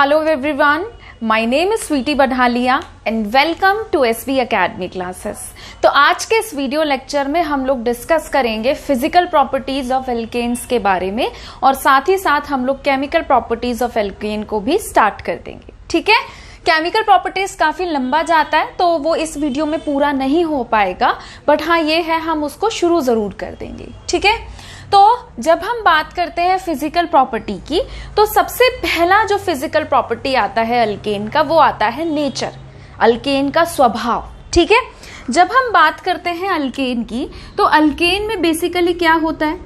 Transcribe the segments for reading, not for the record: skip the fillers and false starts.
Hello everyone, my name is Sweety Badhalia and welcome to SV Academy classes। तो आज के इस video lecture में हम लोग डिस्कस करेंगे फिजिकल प्रॉपर्टीज ऑफ एल्केन्स के बारे में और साथ ही साथ हम लोग केमिकल प्रॉपर्टीज ऑफ एल्केन को भी स्टार्ट कर देंगे। ठीक है, केमिकल प्रॉपर्टीज काफी लंबा जाता है तो वो इस वीडियो में पूरा नहीं हो पाएगा, बट हाँ ये है हम उसको शुरू जरूर कर देंगे। ठीक है, तो जब हम बात करते हैं फिजिकल प्रॉपर्टी की तो सबसे पहला जो फिजिकल प्रॉपर्टी आता है अल्केन का वो आता है नेचर, अल्केन का स्वभाव। ठीक है, जब हम बात करते हैं अल्केन की तो अल्केन में बेसिकली क्या होता है,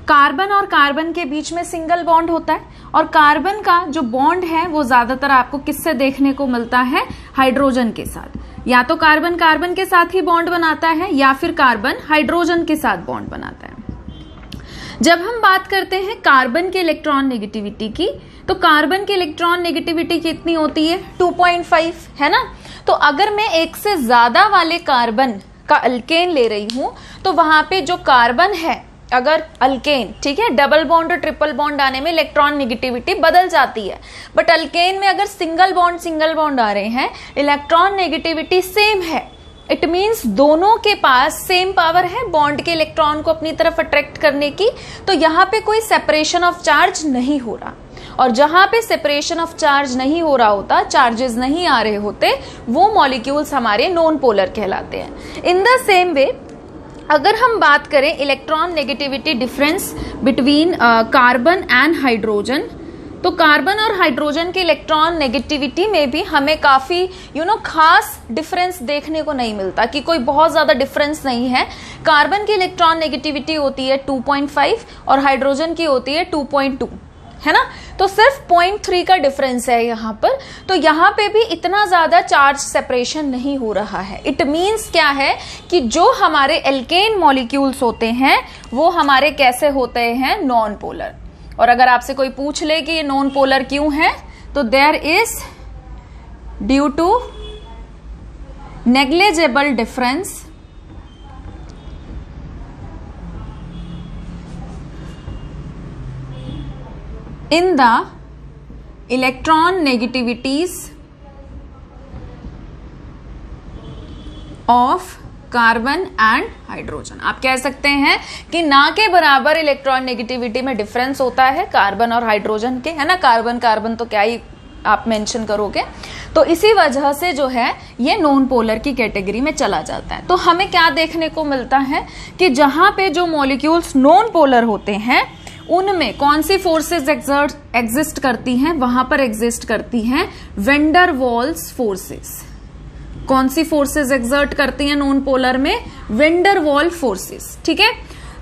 कार्बन और कार्बन के बीच में सिंगल बॉन्ड होता है और कार्बन का जो बॉन्ड है वो ज्यादातर आपको किससे देखने को मिलता है, हाइड्रोजन के साथ। या तो कार्बन कार्बन के साथ ही बॉन्ड बनाता है या फिर कार्बन हाइड्रोजन के साथ बॉन्ड बनाता है। जब हम बात करते हैं कार्बन के इलेक्ट्रॉन नेगेटिविटी की तो कार्बन की इलेक्ट्रॉन नेगेटिविटी कितनी होती है, 2.5 है ना। तो अगर मैं एक से ज्यादा वाले कार्बन का अल्केन ले रही हूं तो वहां पे जो कार्बन है अगर अल्केन, ठीक है, डबल बॉन्ड और ट्रिपल बॉन्ड आने में इलेक्ट्रॉन नेगेटिविटी बदल जाती है, बट अल्केन में अगर सिंगल बॉन्ड आ रहे हैं इलेक्ट्रॉन नेगेटिविटी सेम है। इट मीन्स दोनों के पास सेम पावर है बॉन्ड के इलेक्ट्रॉन को अपनी तरफ अट्रैक्ट करने की, तो यहाँ पे कोई सेपरेशन ऑफ चार्ज नहीं हो रहा। और जहां पे सेपरेशन ऑफ चार्ज नहीं हो रहा होता, चार्जेस नहीं आ रहे होते, वो मॉलिक्यूल्स हमारे नॉन पोलर कहलाते हैं। इन द सेम वे अगर हम बात करें electron negativity difference between carbon and hydrogen, तो कार्बन और हाइड्रोजन के इलेक्ट्रॉन नेगेटिविटी में भी हमें काफी खास डिफरेंस देखने को नहीं मिलता कि कोई बहुत ज्यादा डिफरेंस नहीं है। कार्बन की इलेक्ट्रॉन नेगेटिविटी होती है 2.5 और हाइड्रोजन की होती है 2.2, है ना। तो सिर्फ 0.3 का डिफरेंस है यहाँ पर। तो यहाँ पे भी इतना ज्यादा चार्ज सेपरेशन नहीं हो रहा है। इट मीन्स क्या है कि जो हमारे एल्केन मॉलिक्यूल्स होते हैं वो हमारे कैसे होते हैं, नॉन पोलर। और अगर आपसे कोई पूछ ले कि ये नॉन पोलर क्यों है, तो there is due to negligible difference in the electron negativities of carbon and hydrogen. आप कह सकते हैं कि ना के बराबर इलेक्ट्रॉन नेगेटिविटी में डिफरेंस होता है कार्बन और हाइड्रोजन के, है ना। कार्बन कार्बन तो क्या ही आप मेंशन करोगे। तो इसी वजह से जो है ये नॉन पोलर की कैटेगरी में चला जाता है। तो हमें क्या देखने को मिलता है कि जहां पे जो मॉलिक्यूल्स नॉन पोलर होते हैं उनमें कौन सी फोर्सेस एग्जिस्ट करती हैं, वहां पर एग्जिस्ट करती हैं वेंडर वॉल्स फोर्सेस। कौन सी फोर्सेस एग्जर्ट करती हैं नॉन पोलर में, वेंडर वॉल फोर्सेस। ठीक है,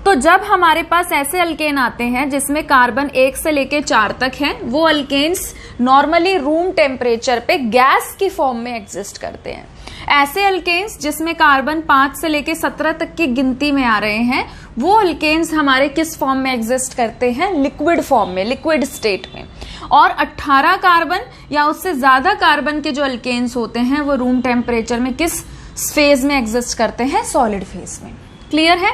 तो जब हमारे पास ऐसे अल्केन आते हैं जिसमें कार्बन 1 से लेके 4 तक है, वो अल्केन्स नॉर्मली रूम टेम्परेचर पे गैस की फॉर्म में एग्जिस्ट करते हैं। ऐसे अल्केन्स जिसमें कार्बन 5 से लेके 17 तक की गिनती में आ रहे हैं, वो अल्केन्स हमारे किस फॉर्म में एग्जिस्ट करते हैं, लिक्विड फॉर्म में, लिक्विड स्टेट में। और 18 कार्बन या उससे ज्यादा कार्बन के जो अल्केन्स होते हैं वो रूम टेम्परेचर में किस फेज में एग्जिस्ट करते हैं, सॉलिड फेज में। क्लियर है,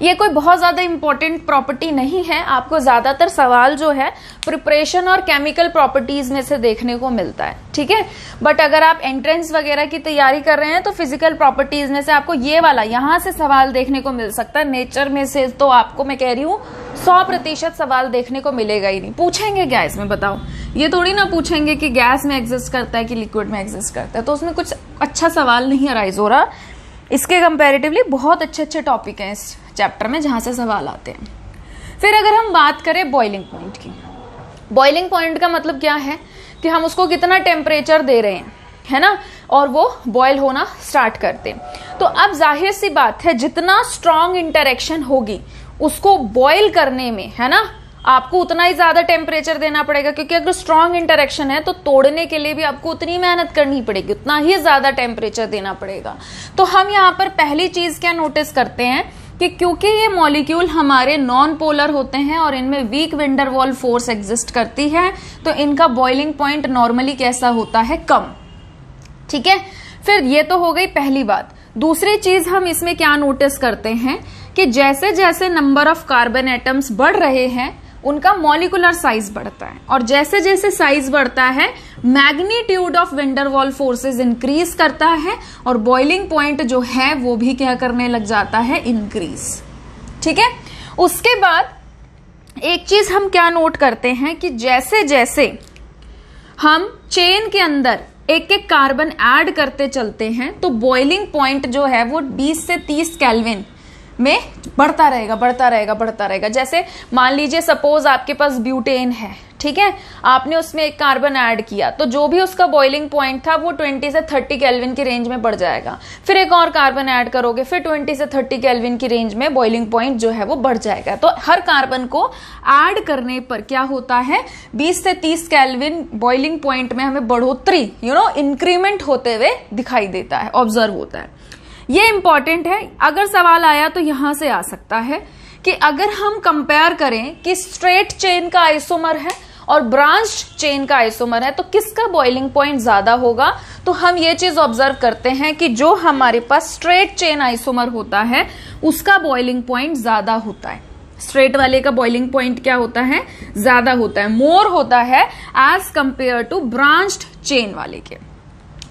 ये कोई बहुत ज्यादा इंपॉर्टेंट प्रॉपर्टी नहीं है। आपको ज्यादातर सवाल जो है प्रिपरेशन और केमिकल प्रॉपर्टीज में से देखने को मिलता है। ठीक है, बट अगर आप एंट्रेंस वगैरह की तैयारी कर रहे हैं तो फिजिकल प्रॉपर्टीज में से आपको ये वाला यहां से सवाल देखने को मिल सकता है। नेचर में से तो आपको मैं कह रही हूँ 100% सवाल देखने को मिलेगा ही नहीं। पूछेंगे क्या इसमें, बताओ, ये थोड़ी ना पूछेंगे कि गैस में एग्जिस्ट करता है कि लिक्विड में एग्जिस्ट करता है, तो उसमें कुछ अच्छा सवाल नहीं अराइज हो रहा। इसके कंपैरेटिवली बहुत अच्छे अच्छे टॉपिक हैं इस चैप्टर में जहां से सवाल आते हैं। फिर अगर हम बात करें बॉइलिंग पॉइंट की, बॉइलिंग पॉइंट का मतलब क्या है कि हम उसको कितना टेम्परेचर दे रहे हैं, है ना, और वो बॉयल होना स्टार्ट करते हैं। तो अब जाहिर सी बात है जितना स्ट्रॉन्ग इंटरेक्शन होगी उसको बॉयल करने में, है ना, आपको उतना ही ज्यादा टेम्परेचर देना पड़ेगा, क्योंकि अगर स्ट्रॉन्ग इंटरेक्शन है तो तोड़ने के लिए भी आपको उतनी मेहनत करनी पड़ेगी, उतना ही ज्यादा टेम्परेचर देना पड़ेगा। तो हम यहाँ पर पहली चीज क्या नोटिस करते हैं कि क्योंकि ये मॉलिक्यूल हमारे नॉन पोलर होते हैं और इनमें weak van der Waals force exist करती है, तो इनका बॉइलिंग पॉइंट नॉर्मली कैसा होता है, कम। ठीक है, फिर ये तो हो गई पहली बात। दूसरी चीज हम इसमें क्या नोटिस करते हैं कि जैसे जैसे नंबर ऑफ कार्बन एटम्स बढ़ रहे हैं उनका मॉलिकुलर साइज बढ़ता है, और जैसे जैसे साइज बढ़ता है magnitude of Van der Waals forces increase करता है, और बॉइलिंग पॉइंट जो है वो भी क्या करने लग जाता है, इंक्रीज। ठीक है, उसके बाद एक चीज हम क्या नोट करते हैं कि जैसे जैसे हम चेन के अंदर एक एक कार्बन ऐड करते चलते हैं तो बॉइलिंग पॉइंट जो है वो 20 से 30 केल्विन में बढ़ता रहेगा, बढ़ता रहेगा, बढ़ता रहेगा। जैसे मान लीजिए सपोज आपके पास ब्यूटेन है, ठीक है, आपने उसमें एक कार्बन ऐड किया तो जो भी उसका बॉइलिंग पॉइंट था वो 20 से 30 केल्विन की रेंज में बढ़ जाएगा। फिर एक और कार्बन ऐड करोगे, फिर 20 से 30 केल्विन की रेंज में बॉइलिंग पॉइंट जो है वो बढ़ जाएगा। तो हर कार्बन को ऐड करने पर क्या होता है, 20 से 30 केल्विन बॉइलिंग पॉइंट में हमें बढ़ोतरी इंक्रीमेंट होते हुए दिखाई देता है, ऑब्जर्व होता है। ये इंपॉर्टेंट है। अगर सवाल आया तो यहां से आ सकता है कि अगर हम कंपेयर करें कि स्ट्रेट चेन का आइसोमर है और ब्रांच्ड चेन का आइसोमर है तो किसका बॉइलिंग पॉइंट ज्यादा होगा, तो हम ये चीज ऑब्जर्व करते हैं कि जो हमारे पास स्ट्रेट चेन आइसोमर होता है उसका बॉइलिंग पॉइंट ज्यादा होता है। स्ट्रेट वाले का बॉइलिंग पॉइंट क्या होता है, ज्यादा होता है, मोर होता है as compare to branched chain वाले के।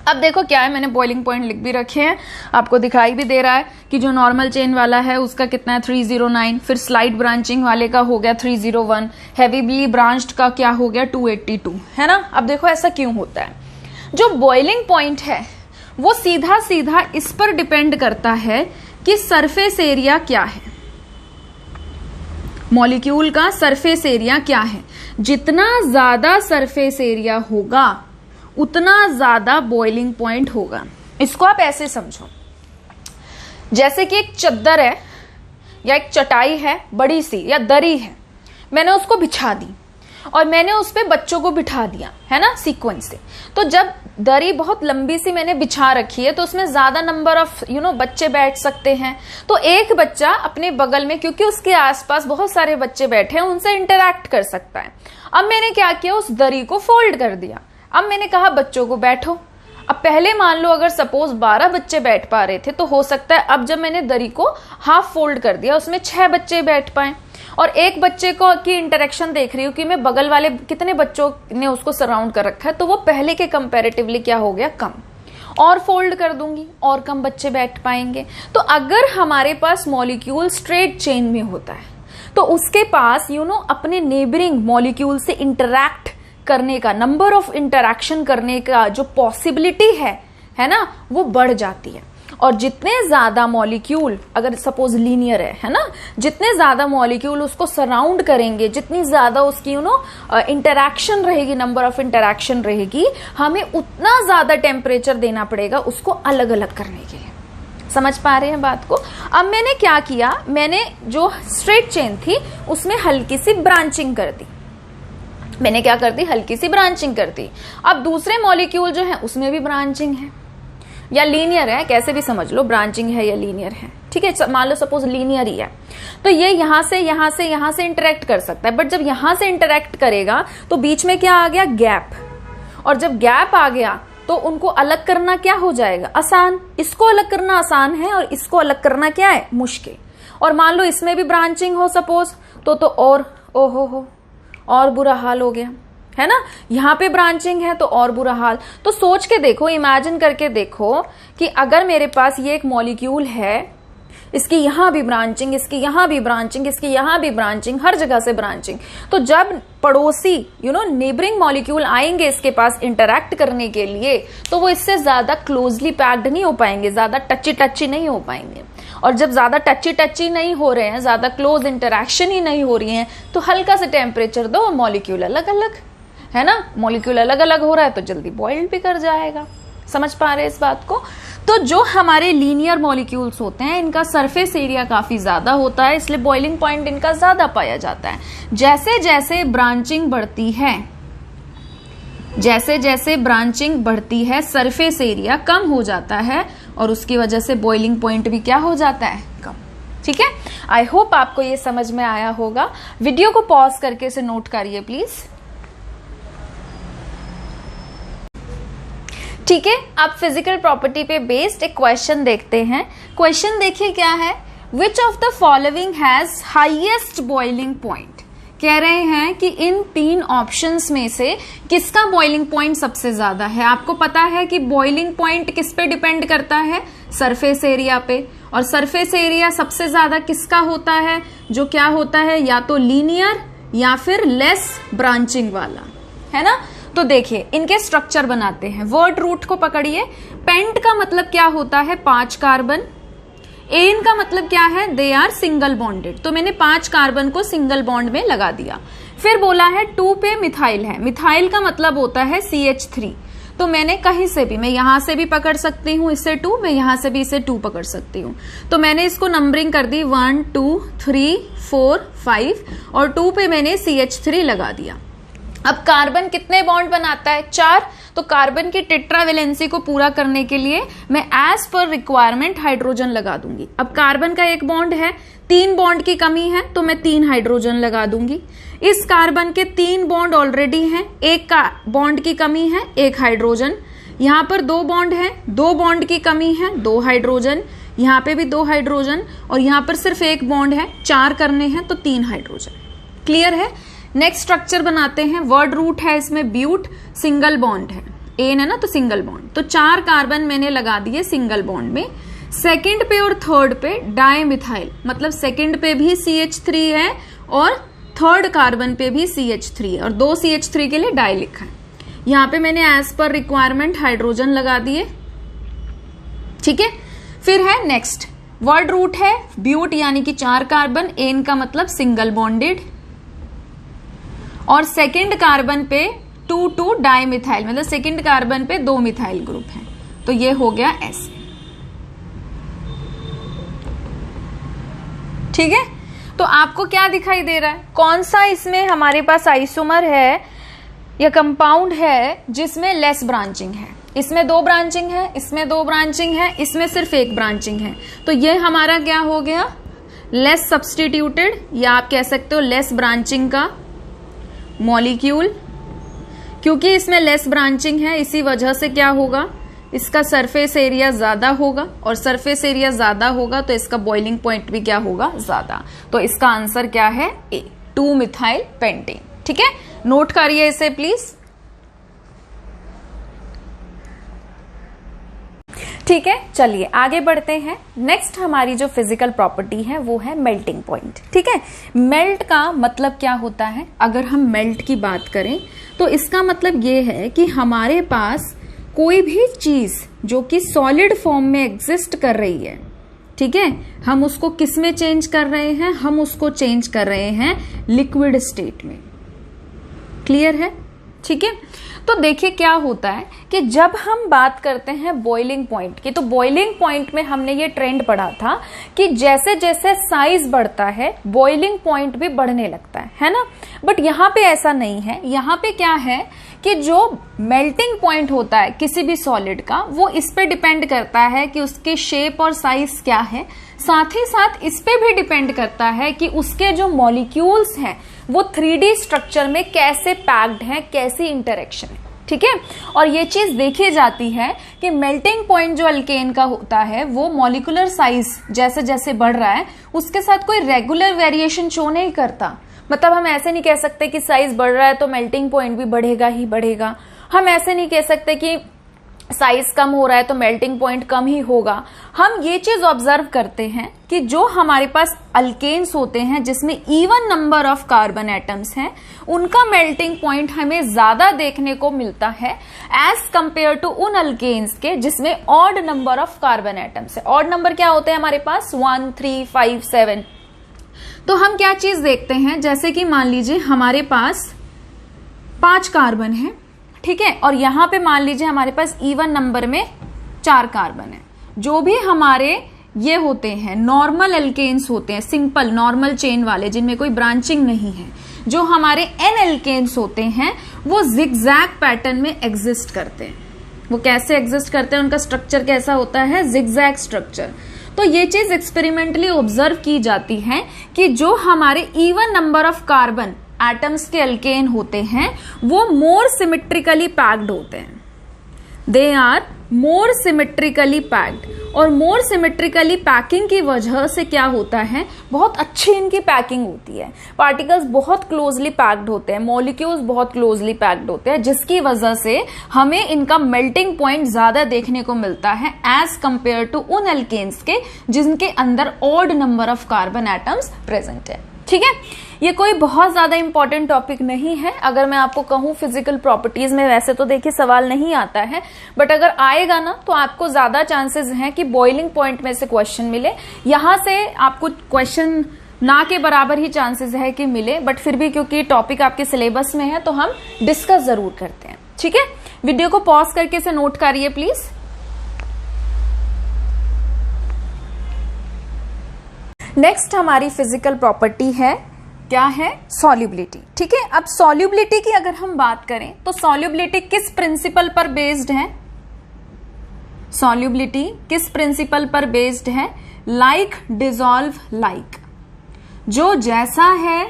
अब देखो क्या है, मैंने बॉइलिंग पॉइंट लिख भी रखे हैं, आपको दिखाई भी दे रहा है कि जो नॉर्मल चेन वाला है उसका कितना है 309, फिर स्लाइड ब्रांचिंग वाले का हो गया 301, हेवीली ब्रांच्ड का क्या हो गया 282, है ना। अब देखो ऐसा क्यों होता है, जो बॉइलिंग पॉइंट है वो सीधा सीधा इस पर डिपेंड करता है कि सरफेस एरिया क्या है, मॉलिक्यूल का सरफेस एरिया क्या है। जितना ज्यादा सरफेस एरिया होगा उतना ज्यादा बॉइलिंग पॉइंट होगा। इसको आप ऐसे समझो, जैसे कि एक चद्दर है या एक चटाई है बड़ी सी या दरी है, मैंने उसको बिछा दी और मैंने उस पे बच्चों को बिठा दिया, है ना, सीक्वेंस से। तो जब दरी बहुत लंबी सी मैंने बिछा रखी है तो उसमें ज्यादा नंबर ऑफ बच्चे बैठ सकते हैं। तो एक बच्चा अपने बगल में, क्योंकि उसके आसपास बहुत सारे बच्चे बैठे हैं, उनसे इंटरैक्ट कर सकता है। अब मैंने क्या किया, उस दरी को फोल्ड कर दिया। अब मैंने कहा बच्चों को बैठो। अब पहले मान लो अगर सपोज 12 बच्चे बैठ पा रहे थे तो हो सकता है अब जब मैंने दरी को हाफ फोल्ड कर दिया उसमें 6 बच्चे बैठ पाए, और एक बच्चे को की इंटरेक्शन देख रही हूँ कि मैं बगल वाले कितने बच्चों ने उसको सराउंड कर रखा है, तो वो पहले के कंपैरेटिवली क्या हो गया, कम। और फोल्ड कर दूंगी और कम बच्चे बैठ पाएंगे। तो अगर हमारे पास मॉलिक्यूल स्ट्रेट चेन में होता है तो उसके पास अपने नेबरिंग मॉलिक्यूल से इंटरैक्ट करने का, नंबर ऑफ इंटरैक्शन करने का जो पॉसिबिलिटी है ना, वो बढ़ जाती है। और जितने ज्यादा मॉलिक्यूल, अगर सपोज लीनियर है ना, जितने ज्यादा मॉलिक्यूल उसको सराउंड करेंगे, जितनी ज्यादा उसकी इंटरैक्शन रहेगी, नंबर ऑफ इंटरैक्शन रहेगी, हमें उतना ज्यादा टेम्परेचर देना पड़ेगा उसको अलग अलग करने के लिए। समझ पा रहे हैं बात को। अब मैंने क्या किया, मैंने जो स्ट्रेट चेन थी उसमें हल्की सी ब्रांचिंग कर दी। मैंने क्या कर दी, हल्की सी ब्रांचिंग कर दी। अब दूसरे मॉलिक्यूल जो है उसमें भी ब्रांचिंग है या लीनियर है, कैसे भी समझ लो, ब्रांचिंग है या लीनियर है, ठीक है। मान लो सपोज लीनियर ही है तो ये यहां से यहां से यहां से इंटरेक्ट कर सकता है, बट जब यहां से इंटरेक्ट करेगा तो बीच में क्या आ गया, गैप। और जब गैप आ गया तो उनको अलग करना क्या हो जाएगा, आसान। इसको अलग करना आसान है और इसको अलग करना क्या है, मुश्किल। और मान लो इसमें भी ब्रांचिंग हो सपोज तो और ओहो और बुरा हाल हो गया, है ना। यहां पे ब्रांचिंग है तो और बुरा हाल। तो सोच के देखो, इमेजिन करके देखो कि अगर मेरे पास ये एक मॉलिक्यूल है, इसकी यहां भी ब्रांचिंग, इसकी यहां भी ब्रांचिंग, इसकी यहां भी ब्रांचिंग, हर जगह से ब्रांचिंग, तो जब पड़ोसी नेबरिंग मॉलिक्यूल आएंगे इसके पास इंटरैक्ट करने के लिए तो वो इससे ज्यादा क्लोजली पैक्ड नहीं हो पाएंगे, ज्यादा टची नहीं हो पाएंगे। और जब ज्यादा टची नहीं हो रहे हैं, ज्यादा क्लोज इंटरैक्शन ही नहीं हो रही है, तो हल्का से टेम्परेचर दो, मॉलिक्यूल अलग अलग, है ना, मॉलिक्यूल अलग अलग हो रहा है तो जल्दी बॉइल्ड भी कर जाएगा। समझ पा रहे हैं इस बात को। तो जो हमारे लीनियर मॉलिक्यूल्स होते हैं इनका सरफेस एरिया काफी ज्यादा होता है, इसलिए बॉइलिंग पॉइंट इनका ज्यादा पाया जाता है। जैसे जैसे ब्रांचिंग बढ़ती है, जैसे जैसे ब्रांचिंग बढ़ती है सरफेस एरिया कम हो जाता है और उसकी वजह से बॉइलिंग पॉइंट भी क्या हो जाता है, कम। ठीक है, आई होप आपको ये समझ में आया होगा। वीडियो को पॉज करके इसे नोट करिए प्लीज। ठीक है, आप फिजिकल प्रॉपर्टी पे बेस्ड एक क्वेश्चन देखते हैं। क्वेश्चन देखिए क्या है, which of the following has highest boiling point. कह रहे हैं कि इन 3 ऑप्शंस में से किसका बॉइलिंग पॉइंट सबसे ज्यादा है। आपको पता है कि बॉइलिंग पॉइंट किस पे डिपेंड करता है, सरफेस एरिया पे, और सरफेस एरिया सबसे ज्यादा किसका होता है, जो क्या होता है, या तो लीनियर या फिर लेस ब्रांचिंग वाला, है ना। तो देखिए इनके स्ट्रक्चर बनाते हैं। वर्ड रूट को पकड़िए। पेंट का मतलब क्या होता है, 5 कार्बन। एन का मतलब क्या है, दे आर सिंगल बॉन्डेड, तो मैंने 5 कार्बन को सिंगल बॉन्ड में लगा दिया। फिर बोला है 2 पे मिथाइल है। मिथाइल का मतलब होता है CH3, तो मैंने कहीं से भी, मैं यहां से भी पकड़ सकती हूं इससे 2, मैं यहां से भी इसे 2 पकड़ सकती हूं। तो मैंने इसको नंबरिंग कर दी 1 2 3 4 5 और 2 पे मैंने CH3 लगा दिया। अब कार्बन कितने बॉन्ड बनाता है, 4, तो कार्बन की टेट्रावेलेंसी को पूरा करने के लिए मैं एज पर रिक्वायरमेंट हाइड्रोजन लगा दूंगी। अब कार्बन का 1 बॉन्ड है, 3 बॉन्ड की कमी है, तो मैं 3 हाइड्रोजन लगा दूंगी। इस कार्बन के 3 बॉन्ड ऑलरेडी हैं, 1 का बॉन्ड की कमी है, 1 हाइड्रोजन। यहां पर 2 बॉन्ड है, 2 बॉन्ड की कमी है, 2 हाइड्रोजन। यहां पे भी 2 हाइड्रोजन, और यहां पर सिर्फ 1 बॉन्ड है, 4 करने हैं तो 3 हाइड्रोजन। क्लियर है। नेक्स्ट स्ट्रक्चर बनाते हैं। वर्ड रूट है इसमें ब्यूट, सिंगल बॉन्ड है, एन है ना, तो सिंगल बॉन्ड, तो 4 कार्बन मैंने लगा दिए सिंगल बॉन्ड में। सेकंड पे और थर्ड पे डाई मिथाइल, मतलब सेकंड पे भी CH3 है और थर्ड कार्बन पे भी CH3 है, और 2 CH3 के लिए डाई लिखा है। यहां पे मैंने एज पर रिक्वायरमेंट हाइड्रोजन लगा दिए। ठीक है। फिर है नेक्स्ट, वर्ड रूट है ब्यूट यानी कि 4 कार्बन, एन का मतलब सिंगल बॉन्डेड, और सेकंड कार्बन पे 2 डाई मिथाइल, मतलब सेकंड कार्बन पे 2 मिथाइल ग्रुप है, तो ये हो गया ऐसे। ठीक है। तो आपको क्या दिखाई दे रहा है, कौन सा इसमें हमारे पास आइसोमर है या कंपाउंड है जिसमें लेस ब्रांचिंग है। इसमें 2 ब्रांचिंग है, इसमें 2 ब्रांचिंग है, इसमें सिर्फ 1 ब्रांचिंग है, तो ये हमारा क्या हो गया, लेस सब्स्टिट्यूटेड, या आप कह सकते हो लेस ब्रांचिंग का मॉलिक्यूल। क्योंकि इसमें लेस ब्रांचिंग है, इसी वजह से क्या होगा, इसका सरफेस एरिया ज्यादा होगा, और सरफेस एरिया ज्यादा होगा तो इसका बॉइलिंग पॉइंट भी क्या होगा, ज्यादा। तो इसका आंसर क्या है, ए, 2 मिथाइल पेंटेन। ठीक है, नोट करिए इसे प्लीज। ठीक है, चलिए आगे बढ़ते हैं। नेक्स्ट हमारी जो फिजिकल प्रॉपर्टी है वो है मेल्टिंग पॉइंट। ठीक है, मेल्ट का मतलब क्या होता है, अगर हम मेल्ट की बात करें तो इसका मतलब ये है कि हमारे पास कोई भी चीज जो कि सॉलिड फॉर्म में एग्जिस्ट कर रही है, ठीक है, हम उसको किस में चेंज कर रहे हैं, हम उसको चेंज कर रहे हैं लिक्विड स्टेट में। क्लियर है। ठीक है। तो देखिए क्या होता है कि जब हम बात करते हैं बॉइलिंग पॉइंट की, तो बॉइलिंग पॉइंट में हमने ये ट्रेंड पढ़ा था कि जैसे जैसे साइज बढ़ता है बॉइलिंग पॉइंट भी बढ़ने लगता है ना। बट यहाँ पे ऐसा नहीं है। यहाँ पे क्या है कि जो मेल्टिंग पॉइंट होता है किसी भी सॉलिड का, वो इस पे डिपेंड करता है कि उसके शेप और साइज क्या है, साथ ही साथ इस पे भी डिपेंड करता है कि उसके जो मॉलिक्यूल्स हैं वो 3D स्ट्रक्चर में कैसे पैक्ड हैं, कैसी इंटरेक्शन है। ठीक है। और ये चीज देखी जाती है कि मेल्टिंग पॉइंट जो अल्केन का होता है वो मॉलिक्यूलर साइज जैसे जैसे बढ़ रहा है उसके साथ कोई रेगुलर वेरिएशन शो नहीं करता। मतलब हम ऐसे नहीं कह सकते कि साइज बढ़ रहा है तो मेल्टिंग पॉइंट भी बढ़ेगा ही बढ़ेगा। हम ऐसे नहीं कह सकते कि साइज कम हो रहा है तो मेल्टिंग पॉइंट कम ही होगा। हम ये चीज ऑब्जर्व करते हैं कि जो हमारे पास अल्केन्स होते हैं जिसमें even number of carbon atoms हैं, उनका मेल्टिंग पॉइंट हमें ज्यादा देखने को मिलता है एज कंपेयर टू उन अल्केन्स के जिसमें odd number of carbon atoms है। ऑड नंबर क्या होते हैं हमारे पास, 1, 3, 5, 7। तो हम क्या चीज देखते हैं, जैसे कि मान लीजिए हमारे पास 5 कार्बन है, ठीक है, और यहां पे मान लीजिए हमारे पास इवन नंबर में 4 कार्बन है। जो भी हमारे ये होते हैं नॉर्मल एल्केन्स होते हैं, सिंपल नॉर्मल चेन वाले जिनमें कोई ब्रांचिंग नहीं है, जो हमारे एन एल्केन्स होते हैं वो जिगजैग पैटर्न में एग्जिस्ट करते हैं। वो कैसे एग्जिस्ट करते हैं, उनका स्ट्रक्चर कैसा होता है, जिगजैग स्ट्रक्चर। तो ये चीज एक्सपेरिमेंटली ऑब्जर्व की जाती है कि जो हमारे even number of carbon atoms के अल्केन होते हैं वो मोर सिमेट्रिकली पैक्ड होते हैं। They are more symmetrically packed. और मोर सिमेट्रिकली पैकिंग की वजह से क्या होता है, बहुत अच्छी इनकी पैकिंग होती है, पार्टिकल्स बहुत क्लोजली पैक्ड होते हैं, मॉलिक्यूल्स बहुत क्लोजली पैक्ड होते हैं, जिसकी वजह से हमें इनका मेल्टिंग पॉइंट ज्यादा देखने को मिलता है एज कंपेयर टू उन एल्केन्स के जिनके अंदर odd number of carbon atoms present है। ठीक है, ये कोई बहुत ज्यादा इंपॉर्टेंट टॉपिक नहीं है। अगर मैं आपको कहूं फिजिकल प्रॉपर्टीज में, वैसे तो देखिए सवाल नहीं आता है, बट अगर आएगा ना तो आपको ज्यादा चांसेस हैं कि बॉइलिंग पॉइंट में से क्वेश्चन मिले। यहां से आपको क्वेश्चन ना के बराबर ही चांसेस है कि मिले, बट फिर भी क्योंकि टॉपिक आपके सिलेबस में है तो हम डिस्कस जरूर करते हैं। ठीक है, वीडियो को पॉज करके इसे नोट करिए प्लीज। नेक्स्ट हमारी फिजिकल प्रॉपर्टी है, क्या है, सॉल्युबिलिटी। ठीक है, अब सॉल्युबिलिटी की अगर हम बात करें तो सॉल्युबिलिटी किस प्रिंसिपल पर बेस्ड है, सॉल्युबिलिटी किस प्रिंसिपल पर बेस्ड है, लाइक डिसॉल्व लाइक। जो जैसा है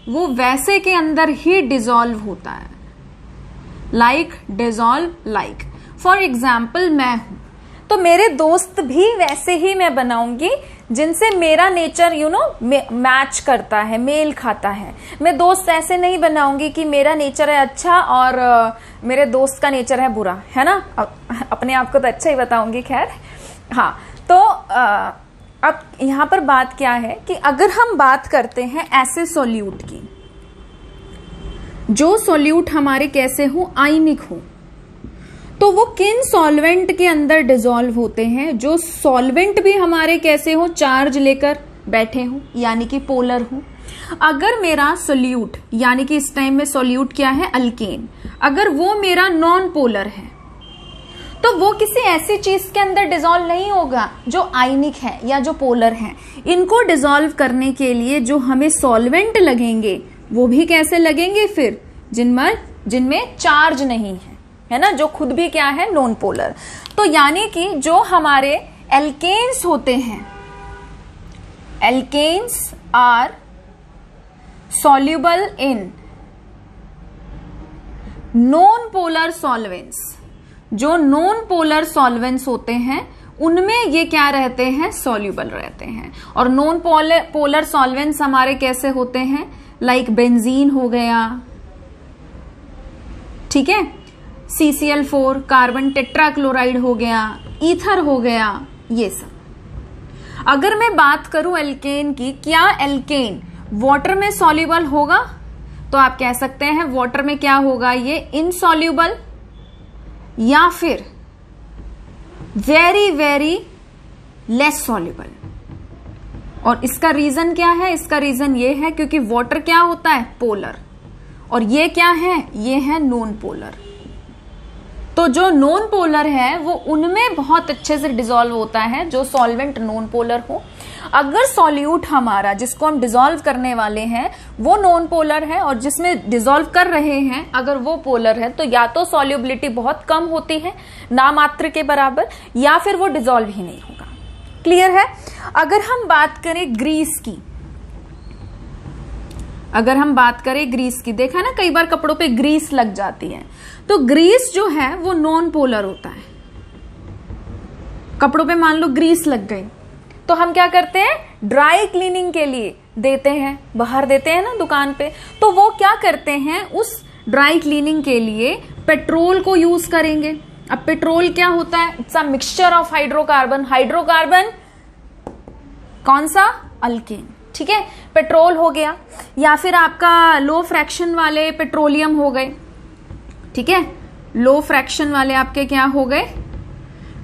वो वैसे के अंदर ही डिसॉल्व होता है, like dissolve like. For example मैं हूं तो मेरे दोस्त भी वैसे ही मैं बनाऊंगी जिनसे मेरा नेचर मैच करता है, मेल खाता है। मैं दोस्त ऐसे नहीं बनाऊंगी कि मेरा नेचर है अच्छा और मेरे दोस्त का नेचर है बुरा, है ना। अपने आप को तो अच्छा ही बताऊंगी, खैर। हाँ, तो अब यहां पर बात क्या है कि अगर हम बात करते हैं ऐसे सॉल्यूट की, जो सॉल्यूट हमारे कैसे हो, आयनिक हो, तो वो किन सॉल्वेंट के अंदर डिसॉल्व होते हैं, जो सॉल्वेंट भी हमारे कैसे हो, चार्ज लेकर बैठे हो, यानी कि पोलर हो। अगर मेरा सोल्यूट, यानी कि इस टाइम में सोल्यूट क्या है, अल्केन, अगर वो मेरा नॉन पोलर है तो वो किसी ऐसी चीज के अंदर डिसॉल्व नहीं होगा जो आयनिक है या जो पोलर है। इनको डिसॉल्व करने के लिए जो हमें सॉल्वेंट लगेंगे वो भी कैसे लगेंगे फिर, जिनमें चार्ज नहीं है ना, जो खुद भी क्या है, नॉन पोलर। तो यानी कि जो हमारे एल्केन्स होते हैं, alkanes are soluble in non polar solvents. जो नॉन पोलर सॉल्वेंट्स होते हैं उनमें ये क्या रहते हैं, सॉल्युबल रहते हैं। और नॉन पोलर सॉल्वेंट्स हमारे कैसे होते हैं, लाइक बेंजीन हो गया, ठीक है, CCl4, कार्बन टेट्राक्लोराइड हो गया, ईथर हो गया, ये सब। अगर मैं बात करूं एल्केन की, क्या एल्केन वाटर में सॉल्युबल होगा, तो आप कह सकते हैं वाटर में क्या होगा, ये इनसॉल्युबल या फिर वेरी वेरी लेस सॉल्युबल। और इसका रीजन क्या है, इसका रीजन ये है क्योंकि वाटर क्या होता है, पोलर, और ये क्या है, ये है नॉन पोलर। तो जो नॉन पोलर है वो उनमें बहुत अच्छे से डिसॉल्व होता है जो सॉल्वेंट नॉन पोलर हो। अगर सॉल्यूट हमारा जिसको हम डिसॉल्व करने वाले हैं वो नॉन पोलर है और जिसमें डिसॉल्व कर रहे हैं अगर वो पोलर है, तो या तो सॉल्युबिलिटी बहुत कम होती है, ना मात्र के बराबर, या फिर वो डिसॉल्व ही नहीं होगा। क्लियर है। अगर हम बात करें ग्रीस की, अगर हम बात करें ग्रीस की, देखा ना कई बार कपड़ों पे ग्रीस लग जाती है, तो ग्रीस जो है वो नॉन पोलर होता है। कपड़ों पे मान लो ग्रीस लग गई तो हम क्या करते हैं, ड्राई क्लीनिंग के लिए देते हैं, बाहर देते हैं ना दुकान पे, तो वो क्या करते हैं, उस ड्राई क्लीनिंग के लिए पेट्रोल को यूज करेंगे। अब पेट्रोल क्या होता है, it's a mixture of hydrocarbon, hydrocarbon कौन सा, अल्केन, ठीक है, पेट्रोल हो गया। या फिर आपका लो फ्रैक्शन वाले पेट्रोलियम हो गए, ठीक है, लो फ्रैक्शन वाले आपके क्या हो गए,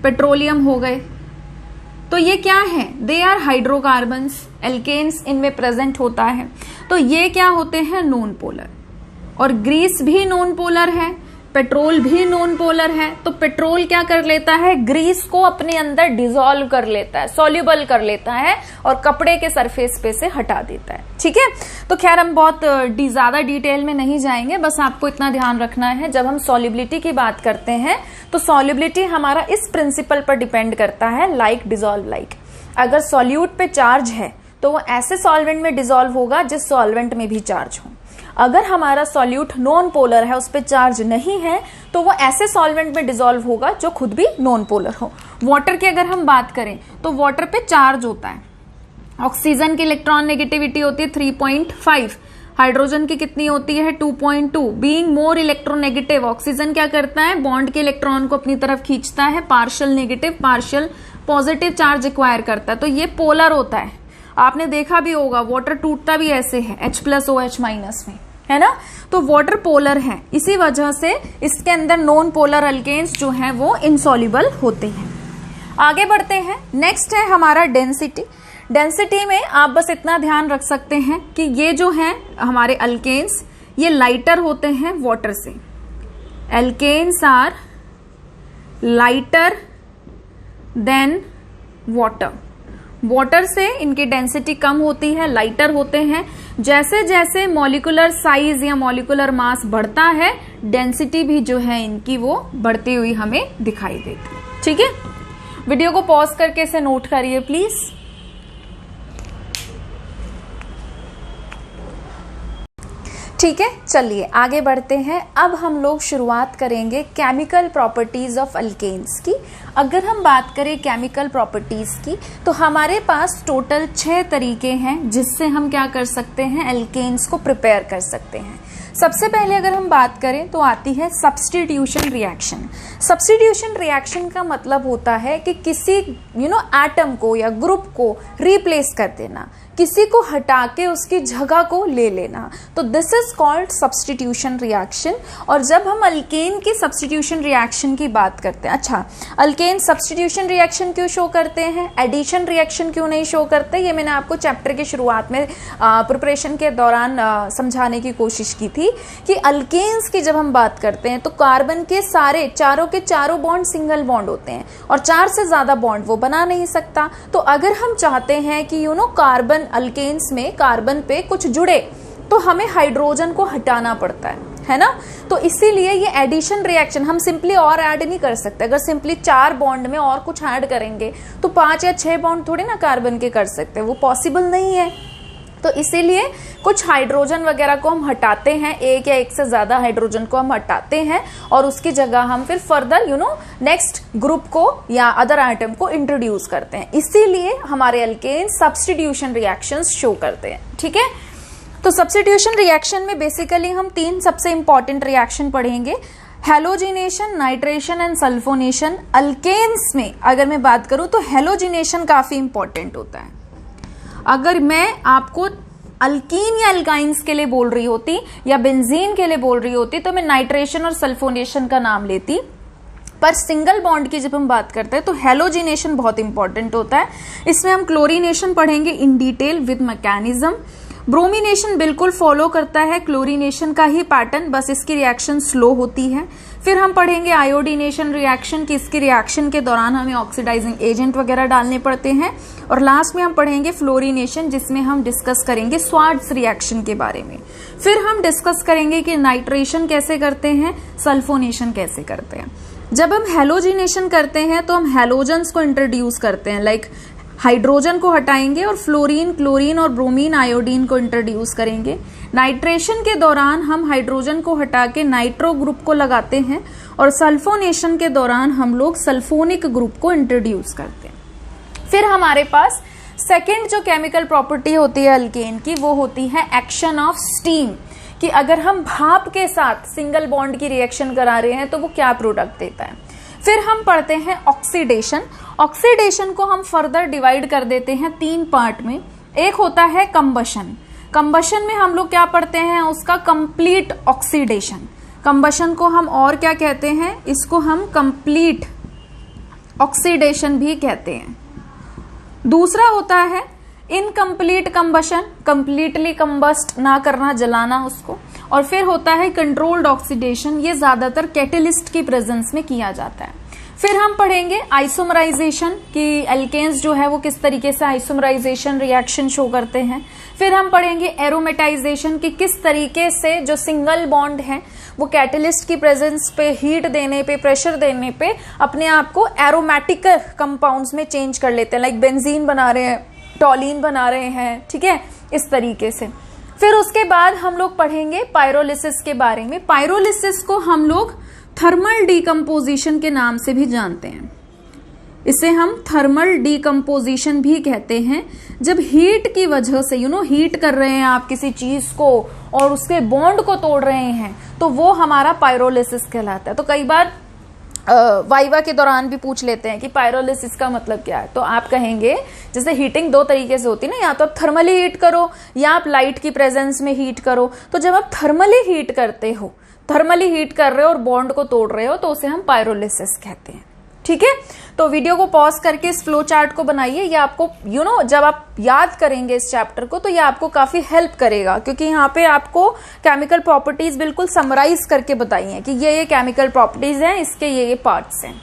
पेट्रोलियम हो गए। तो ये क्या है, दे आर हाइड्रोकार्बन्स, एल्केन्स इनमें प्रेजेंट होता है। तो ये क्या होते हैं, नॉन पोलर। और ग्रीस भी नॉन पोलर है, पेट्रोल भी नॉन पोलर है। तो पेट्रोल क्या कर लेता है, ग्रीस को अपने अंदर डिसॉल्व कर लेता है, सॉल्युबल कर लेता है और कपड़े के सरफेस पे से हटा देता है। ठीक है, तो खैर हम बहुत ज्यादा डिटेल में नहीं जाएंगे, बस आपको इतना ध्यान रखना है जब हम सॉल्युबिलिटी की बात करते हैं तो सॉल्युबिलिटी हमारा इस प्रिंसिपल पर डिपेंड करता है, लाइक डिसॉल्व लाइक। अगर सॉल्यूट पे चार्ज है तो वो ऐसे सॉल्वेंट में डिसॉल्व होगा जिस सॉल्वेंट में भी चार्ज हो। अगर हमारा सॉल्यूट नॉन पोलर है, उस पर चार्ज नहीं है, तो वो ऐसे सॉल्वेंट में डिसॉल्व होगा जो खुद भी नॉन पोलर हो। वाटर की अगर हम बात करें तो वाटर पे चार्ज होता है। ऑक्सीजन की इलेक्ट्रॉन नेगेटिविटी होती है 3.5, हाइड्रोजन की कितनी होती है 2.2। बीइंग मोर इलेक्ट्रोनेगेटिव, ऑक्सीजन क्या करता है, बॉन्ड के इलेक्ट्रॉन को अपनी तरफ खींचता है, partial negative partial positive charge acquire करता है, तो ये पोलर होता है। आपने देखा भी होगा वाटर टूटता भी ऐसे है, H+OH- में, है ना। तो वाटर पोलर है, इसी वजह से इसके अंदर नॉन पोलर अल्केन्स जो हैं वो इनसॉल्युबल होते हैं। आगे बढ़ते हैं, नेक्स्ट है हमारा डेंसिटी। डेंसिटी में आप बस इतना ध्यान रख सकते हैं कि ये जो हैं हमारे अल्केन्स ये लाइटर होते हैं वाटर से। Alkanes are lighter than water, water से इनकी डेंसिटी कम होती है, लाइटर होते हैं। जैसे जैसे मॉलिक्यूलर साइज या मॉलिक्यूलर मास बढ़ता है डेंसिटी भी जो है इनकी वो बढ़ती हुई हमें दिखाई देती है। ठीक है, वीडियो को पॉज करके इसे नोट करिए प्लीज। ठीक है, चलिए आगे बढ़ते हैं। अब हम लोग शुरुआत करेंगे केमिकल प्रॉपर्टीज ऑफ अल्केन्स की। अगर हम बात करें केमिकल प्रॉपर्टीज की तो हमारे पास टोटल 6 तरीके हैं जिससे हम क्या कर सकते हैं, अल्केन्स को प्रिपेयर कर सकते हैं। सबसे पहले अगर हम बात करें तो आती है सब्स्टिट्यूशन रिएक्शन। सब्स्टिट्यूशन रिएक्शन का मतलब होता है कि किसी एटम को या ग्रुप को रिप्लेस कर देना, किसी को हटा के उसकी जगह को ले लेना, तो this is called substitution reaction. और जब हम अल्केन की सब्स्टिट्यूशन रिएक्शन की बात करते हैं, अच्छा अल्केन सब्स्टिट्यूशन रिएक्शन क्यों शो करते हैं, एडिशन रिएक्शन क्यों नहीं शो करते, ये मैंने आपको चैप्टर के शुरुआत में प्रिपरेशन के दौरान समझाने की कोशिश की थी कि अल्केन्स की जब हम बात करते हैं तो कार्बन के चारों के चारों बॉन्ड सिंगल बॉन्ड होते हैं और 4 से ज्यादा बॉन्ड वो बना नहीं सकता। तो अगर हम चाहते हैं कि कार्बन अल्केन्स में कार्बन पे कुछ जुड़े तो हमें हाइड्रोजन को हटाना पड़ता है ना। तो इसीलिए ये एडिशन रिएक्शन हम सिंपली और ऐड नहीं कर सकते। अगर सिंपली 4 बॉन्ड में और कुछ ऐड करेंगे तो 5 या 6 बॉन्ड थोड़ी ना कार्बन के कर सकते, वो पॉसिबल नहीं है। तो इसीलिए कुछ हाइड्रोजन वगैरह को हम हटाते हैं, एक या एक से ज्यादा हाइड्रोजन को हम हटाते हैं और उसकी जगह हम फिर फर्दर नेक्स्ट ग्रुप को या अदर आइटम को इंट्रोड्यूस करते हैं। इसीलिए हमारे अल्केन सब्स्टिट्यूशन रिएक्शंस शो करते हैं। ठीक है, तो सब्स्टिट्यूशन रिएक्शन में बेसिकली हम 3 सबसे इंपॉर्टेंट रिएक्शन पढ़ेंगे, halogenation, nitration and sulphonation. Alkanes में अगर मैं बात करूं तो हेलोजिनेशन काफी इंपॉर्टेंट होता है। अगर मैं आपको अल्कीन या अल्काइंस के लिए बोल रही होती या बेंजीन के लिए बोल रही होती तो मैं नाइट्रेशन और सल्फोनेशन का नाम लेती, पर सिंगल बॉन्ड की जब हम बात करते हैं तो हेलोजिनेशन बहुत इंपॉर्टेंट होता है। इसमें हम क्लोरीनेशन पढ़ेंगे in detail with mechanism. Bromination बिल्कुल फॉलो करता है क्लोरीनेशन का ही पैटर्न, बस इसकी रिएक्शन स्लो होती है। फिर हम पढ़ेंगे आयोडीनेशन रिएक्शन की, इसकी रिएक्शन के दौरान हमें ऑक्सीडाइजिंग एजेंट वगैरह डालने पड़ते हैं। और लास्ट में हम पढ़ेंगे फ्लोरीनेशन, जिसमें हम डिस्कस करेंगे स्वार्ट्ज रिएक्शन के बारे में। फिर हम डिस्कस करेंगे कि नाइट्रेशन कैसे करते हैं, सल्फोनेशन कैसे करते हैं। जब हम हेलोजिनेशन करते हैं तो हम हेलोजन्स को इंट्रोड्यूस करते हैं, लाइक हाइड्रोजन को हटाएंगे और फ्लोरीन, क्लोरीन और ब्रोमीन, आयोडीन को इंट्रोड्यूस करेंगे। नाइट्रेशन के दौरान हम हाइड्रोजन को हटा के नाइट्रो ग्रुप को लगाते हैं और सल्फोनेशन के दौरान हम लोग सल्फोनिक ग्रुप को इंट्रोड्यूस करते हैं। फिर हमारे पास सेकेंड जो केमिकल प्रॉपर्टी होती है अल्केन की, वो होती है एक्शन ऑफ स्टीम, कि अगर हम भाप के साथ सिंगल बॉन्ड की रिएक्शन करा रहे हैं तो वो क्या प्रोडक्ट देता है। फिर हम पढ़ते हैं ऑक्सीडेशन। ऑक्सीडेशन को हम फर्दर डिवाइड कर देते हैं 3 पार्ट में। एक होता है कंबशन। कंबशन में हम लोग क्या पढ़ते हैं, उसका कंप्लीट ऑक्सीडेशन। कंबशन को हम और क्या कहते हैं, इसको हम कंप्लीट ऑक्सीडेशन भी कहते हैं। दूसरा होता है इनकम्प्लीट कंबशन, कंप्लीटली कंबस्ट ना करना, जलाना उसको। और फिर होता है कंट्रोल्ड ऑक्सीडेशन, ये ज्यादातर कैटलिस्ट की प्रेजेंस में किया जाता है। फिर हम पढ़ेंगे आइसोमराइजेशन कि एल्केन्स जो है वो किस तरीके से आइसोमराइजेशन रिएक्शन शो करते हैं। फिर हम पढ़ेंगे एरोमेटाइजेशन कि किस तरीके से जो सिंगल बॉन्ड है वो कैटलिस्ट की प्रेजेंस पे, हीट देने पे, प्रेशर देने पे अपने आप को एरोमेटिक कंपाउंड्स में चेंज कर लेते हैं, लाइक बेंजीन बना रहे हैं, टॉलिन बना रहे हैं, ठीक है, इस तरीके से। फिर उसके बाद हम लोग पढ़ेंगे पायरोलिसिस के बारे में। पायरोलिसिस को हम लोग थर्मल डीकम्पोजिशन के नाम से भी जानते हैं। इसे हम थर्मल डीकम्पोजिशन भी कहते हैं। जब हीट की वजह से हीट कर रहे हैं आप किसी चीज को और उसके बॉन्ड को तोड़ रहे हैं, तो वो हमारा पायरोलिसिस कहलाता है। तो कई बार वाइवा के दौरान भी पूछ लेते हैं कि पायरोलिसिस का मतलब क्या है। तो आप कहेंगे जैसे हीटिंग दो तरीके से होती है ना, या तो आप थर्मली हीट करो या आप लाइट की प्रेजेंस में हीट करो। तो जब आप थर्मली हीट करते हो, थर्मली हीट कर रहे हो और बॉन्ड को तोड़ रहे हो, तो उसे हम पायरोलिसिस कहते हैं। ठीक है, तो वीडियो को पॉज करके इस फ्लो चार्ट को बनाइए। ये आपको जब आप याद करेंगे इस चैप्टर को, तो ये आपको काफी हेल्प करेगा, क्योंकि यहाँ पे आपको केमिकल प्रॉपर्टीज बिल्कुल समराइज करके बताई हैं कि ये केमिकल प्रॉपर्टीज हैं, इसके ये पार्ट्स हैं।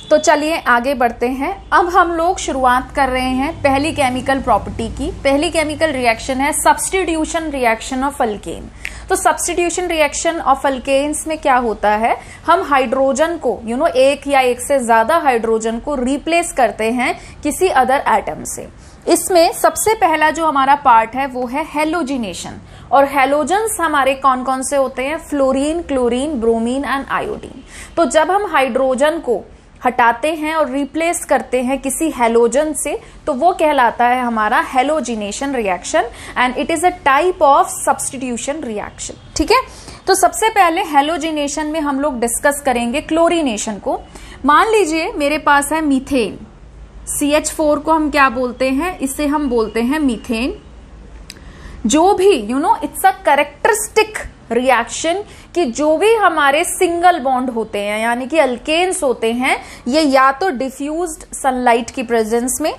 तो चलिए आगे बढ़ते हैं। अब हम लोग शुरुआत कर रहे हैं पहली केमिकल प्रॉपर्टी की। पहली केमिकल रिएक्शन है सब्स्टिट्यूशन रिएक्शन ऑफ अल्केन। तो सब्स्टिट्यूशन रिएक्शन ऑफ अल्केन्स में क्या होता है, हम हाइड्रोजन को एक या एक से ज्यादा हाइड्रोजन को रिप्लेस करते हैं किसी अदर एटम से। इसमें सबसे पहला जो हमारा पार्ट है वो है हेलोजिनेशन। और हेलोजन्स हमारे कौन कौन से होते हैं, fluorine, chlorine, bromine and iodine. तो जब हम हाइड्रोजन को हटाते हैं और रिप्लेस करते हैं किसी हेलोजन से, तो वो कहलाता है हमारा halogenation reaction and it is a type of substitution reaction. ठीक है, तो सबसे पहले हेलोजिनेशन में हम लोग डिस्कस करेंगे क्लोरीनेशन को। मान लीजिए मेरे पास है मीथेन, CH4 को हम क्या बोलते हैं, इसे हम बोलते हैं मीथेन। जो भी इट्स अ कैरेक्टरिस्टिक रिएक्शन कि जो भी हमारे सिंगल बॉन्ड होते हैं यानी कि अल्केन्स होते हैं, ये या तो डिफ्यूज्ड सनलाइट की प्रेजेंस में,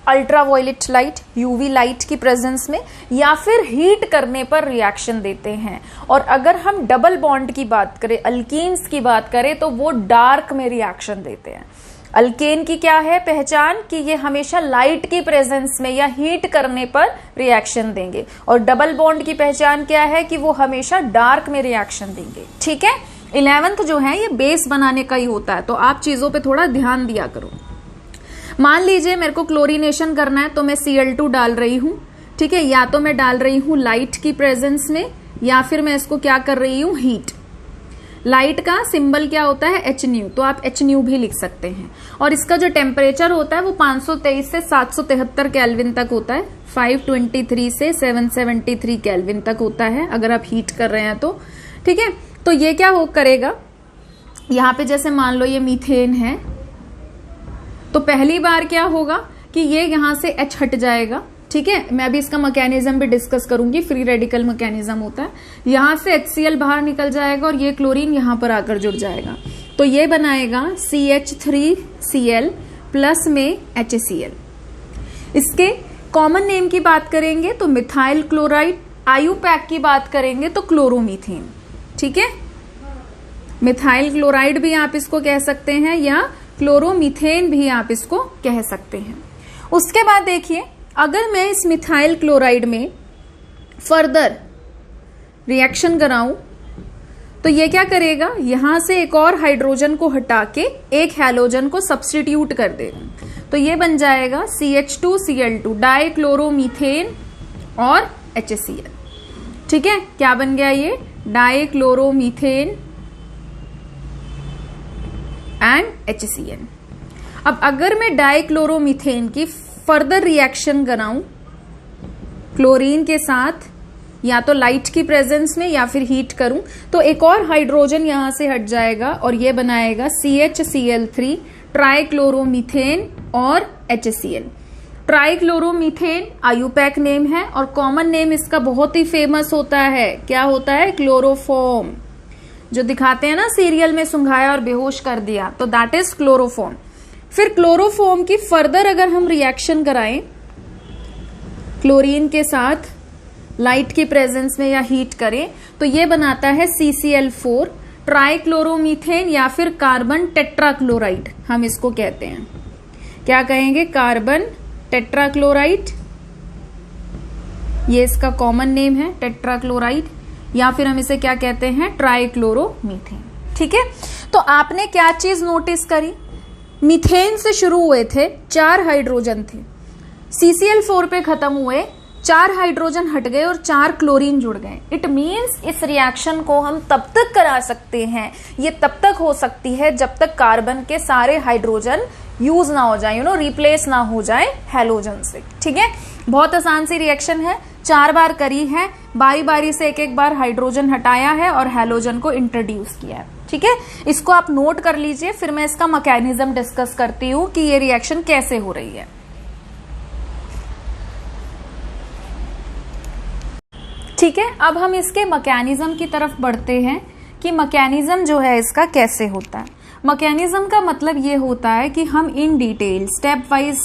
अल्ट्रावायलेट लाइट, यूवी लाइट की प्रेजेंस में, या फिर हीट करने पर रिएक्शन देते हैं। और अगर हम डबल बॉन्ड की बात करें, अल्कीन्स की बात करें, तो वो डार्क में रिएक्शन देते हैं। अल्केन की क्या है पहचान कि ये हमेशा लाइट की प्रेजेंस में या हीट करने पर रिएक्शन देंगे, और डबल बॉन्ड की पहचान क्या है कि वो हमेशा डार्क में रिएक्शन देंगे। ठीक है, 11th जो है ये बेस बनाने का ही होता है, तो आप चीजों पे थोड़ा ध्यान दिया करो। मान लीजिए मेरे को क्लोरीनेशन करना है, तो मैं Cl2 डाल रही हूं। ठीक है, या तो मैं डाल रही हूं लाइट की प्रेजेंस में, या फिर मैं इसको क्या कर रही हूं, हीट। लाइट का सिंबल क्या होता है, HNu, तो आप HNu भी लिख सकते हैं। और इसका जो टेम्परेचर होता है वो 523 से 773 केल्विन तक होता है, 523 से 773 केल्विन तक होता है अगर आप हीट कर रहे हैं तो। ठीक है, तो ये क्या करेगा, यहाँ पे जैसे मान लो ये मीथेन है, तो पहली बार क्या होगा कि ये यहां से H हट जाएगा। ठीक है, मैं अभी इसका मैकेनिज्म भी डिस्कस करूंगी, फ्री रेडिकल मैकेनिज्म होता है। यहां से HCl बाहर निकल जाएगा और ये क्लोरीन यहां पर आकर जुड़ जाएगा, तो ये बनाएगा CH3Cl प्लस में HCl। इसके कॉमन नेम की बात करेंगे तो मिथाइल क्लोराइड, आयुपैक की बात करेंगे तो क्लोरोमीथेन। ठीक है, मिथाइल क्लोराइड भी आप इसको कह सकते हैं या क्लोरोमीथेन भी आप इसको कह सकते हैं। उसके बाद देखिए, अगर मैं इस मिथाइल क्लोराइड में फर्दर रिएक्शन कराऊं तो ये क्या करेगा, यहां से एक और हाइड्रोजन को हटा के एक हैलोजन को सब्स्टिट्यूट कर देगा। तो ये बन जाएगा CH2Cl2 डाइक्लोरोमीथेन और HCl। ठीक है, क्या बन गया ये, डाइक्लोरोमीथेन एंड HCl। अब अगर मैं डाइक्लोरोमीथेन की फर्दर रिएक्शन कराऊं क्लोरीन के साथ, या तो लाइट की प्रेजेंस में या फिर हीट करूं, तो एक और हाइड्रोजन यहां से हट जाएगा और ये बनाएगा CHCl3 ट्राइक्लोरोमीथेन और HCl। ट्राइक्लोरोमीथेन आयुपैक नेम है और कॉमन नेम इसका बहुत ही फेमस होता है, क्या होता है, क्लोरोफॉर्म। जो दिखाते हैं ना सीरियल में, सुंघाया और बेहोश कर दिया, तो दैट इज क्लोरोफॉर्म। फिर क्लोरोफॉर्म की फर्दर अगर हम रिएक्शन कराएं क्लोरीन के साथ लाइट की प्रेजेंस में या हीट करें, तो ये बनाता है CCl4 ट्राइक्लोरोमीथेन या फिर कार्बन टेट्राक्लोराइड, हम इसको कहते हैं, क्या कहेंगे, कार्बन टेट्राक्लोराइड। ये इसका कॉमन नेम है टेट्राक्लोराइड, या फिर हम इसे क्या कहते हैं, ट्राइक्लोरोमीथेन। ठीक है, तो आपने क्या चीज नोटिस करी, मीथेन से शुरू हुए थे, 4 हाइड्रोजन थे, CCl4 पे खत्म हुए, 4 हाइड्रोजन हट गए और 4 क्लोरीन जुड़ गए। इट मीन्स इस रिएक्शन को हम तब तक करा सकते हैं, ये तब तक हो सकती है जब तक कार्बन के सारे हाइड्रोजन यूज ना हो जाए, रिप्लेस ना हो जाए हैलोजन से। ठीक है, बहुत आसान सी रिएक्शन है, 4 बार करी है, बारी बारी से एक एक बार हाइड्रोजन हटाया है और हैलोजन को इंट्रोड्यूस किया है। ठीक है, इसको आप नोट कर लीजिए, फिर मैं इसका मैकेनिज्म डिस्कस करती हूं कि ये रिएक्शन कैसे हो रही है। ठीक है, अब हम इसके मैकेनिज्म की तरफ बढ़ते हैं कि मैकेनिज्म जो है इसका कैसे होता है। मैकेनिज्म का मतलब ये होता है कि हम इन डिटेल स्टेप वाइज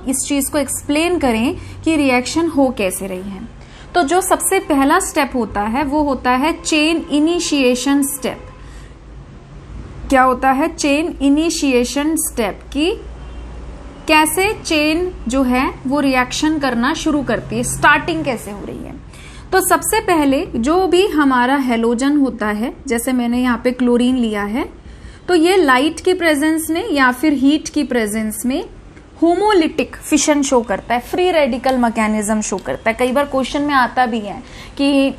इस चीज को एक्सप्लेन करें कि रिएक्शन हो कैसे रही है। तो जो सबसे पहला स्टेप होता है वो होता है चेन इनिशिएशन स्टेप। क्या होता है? चेन इनिशिएशन स्टेप, की कैसे चेन जो है वो रिएक्शन करना शुरू करती है, स्टार्टिंग कैसे हो रही है। तो सबसे पहले जो भी हमारा हैलोजन होता है, जैसे मैंने यहाँ पे क्लोरीन लिया है, तो ये लाइट की प्रेजेंस में या फिर हीट की प्रेजेंस में होमोलिटिक फिशन शो करता है, फ्री रेडिकल मैकेनिज्म शो करता है। कई बार क्वेश्चन में आता भी है कि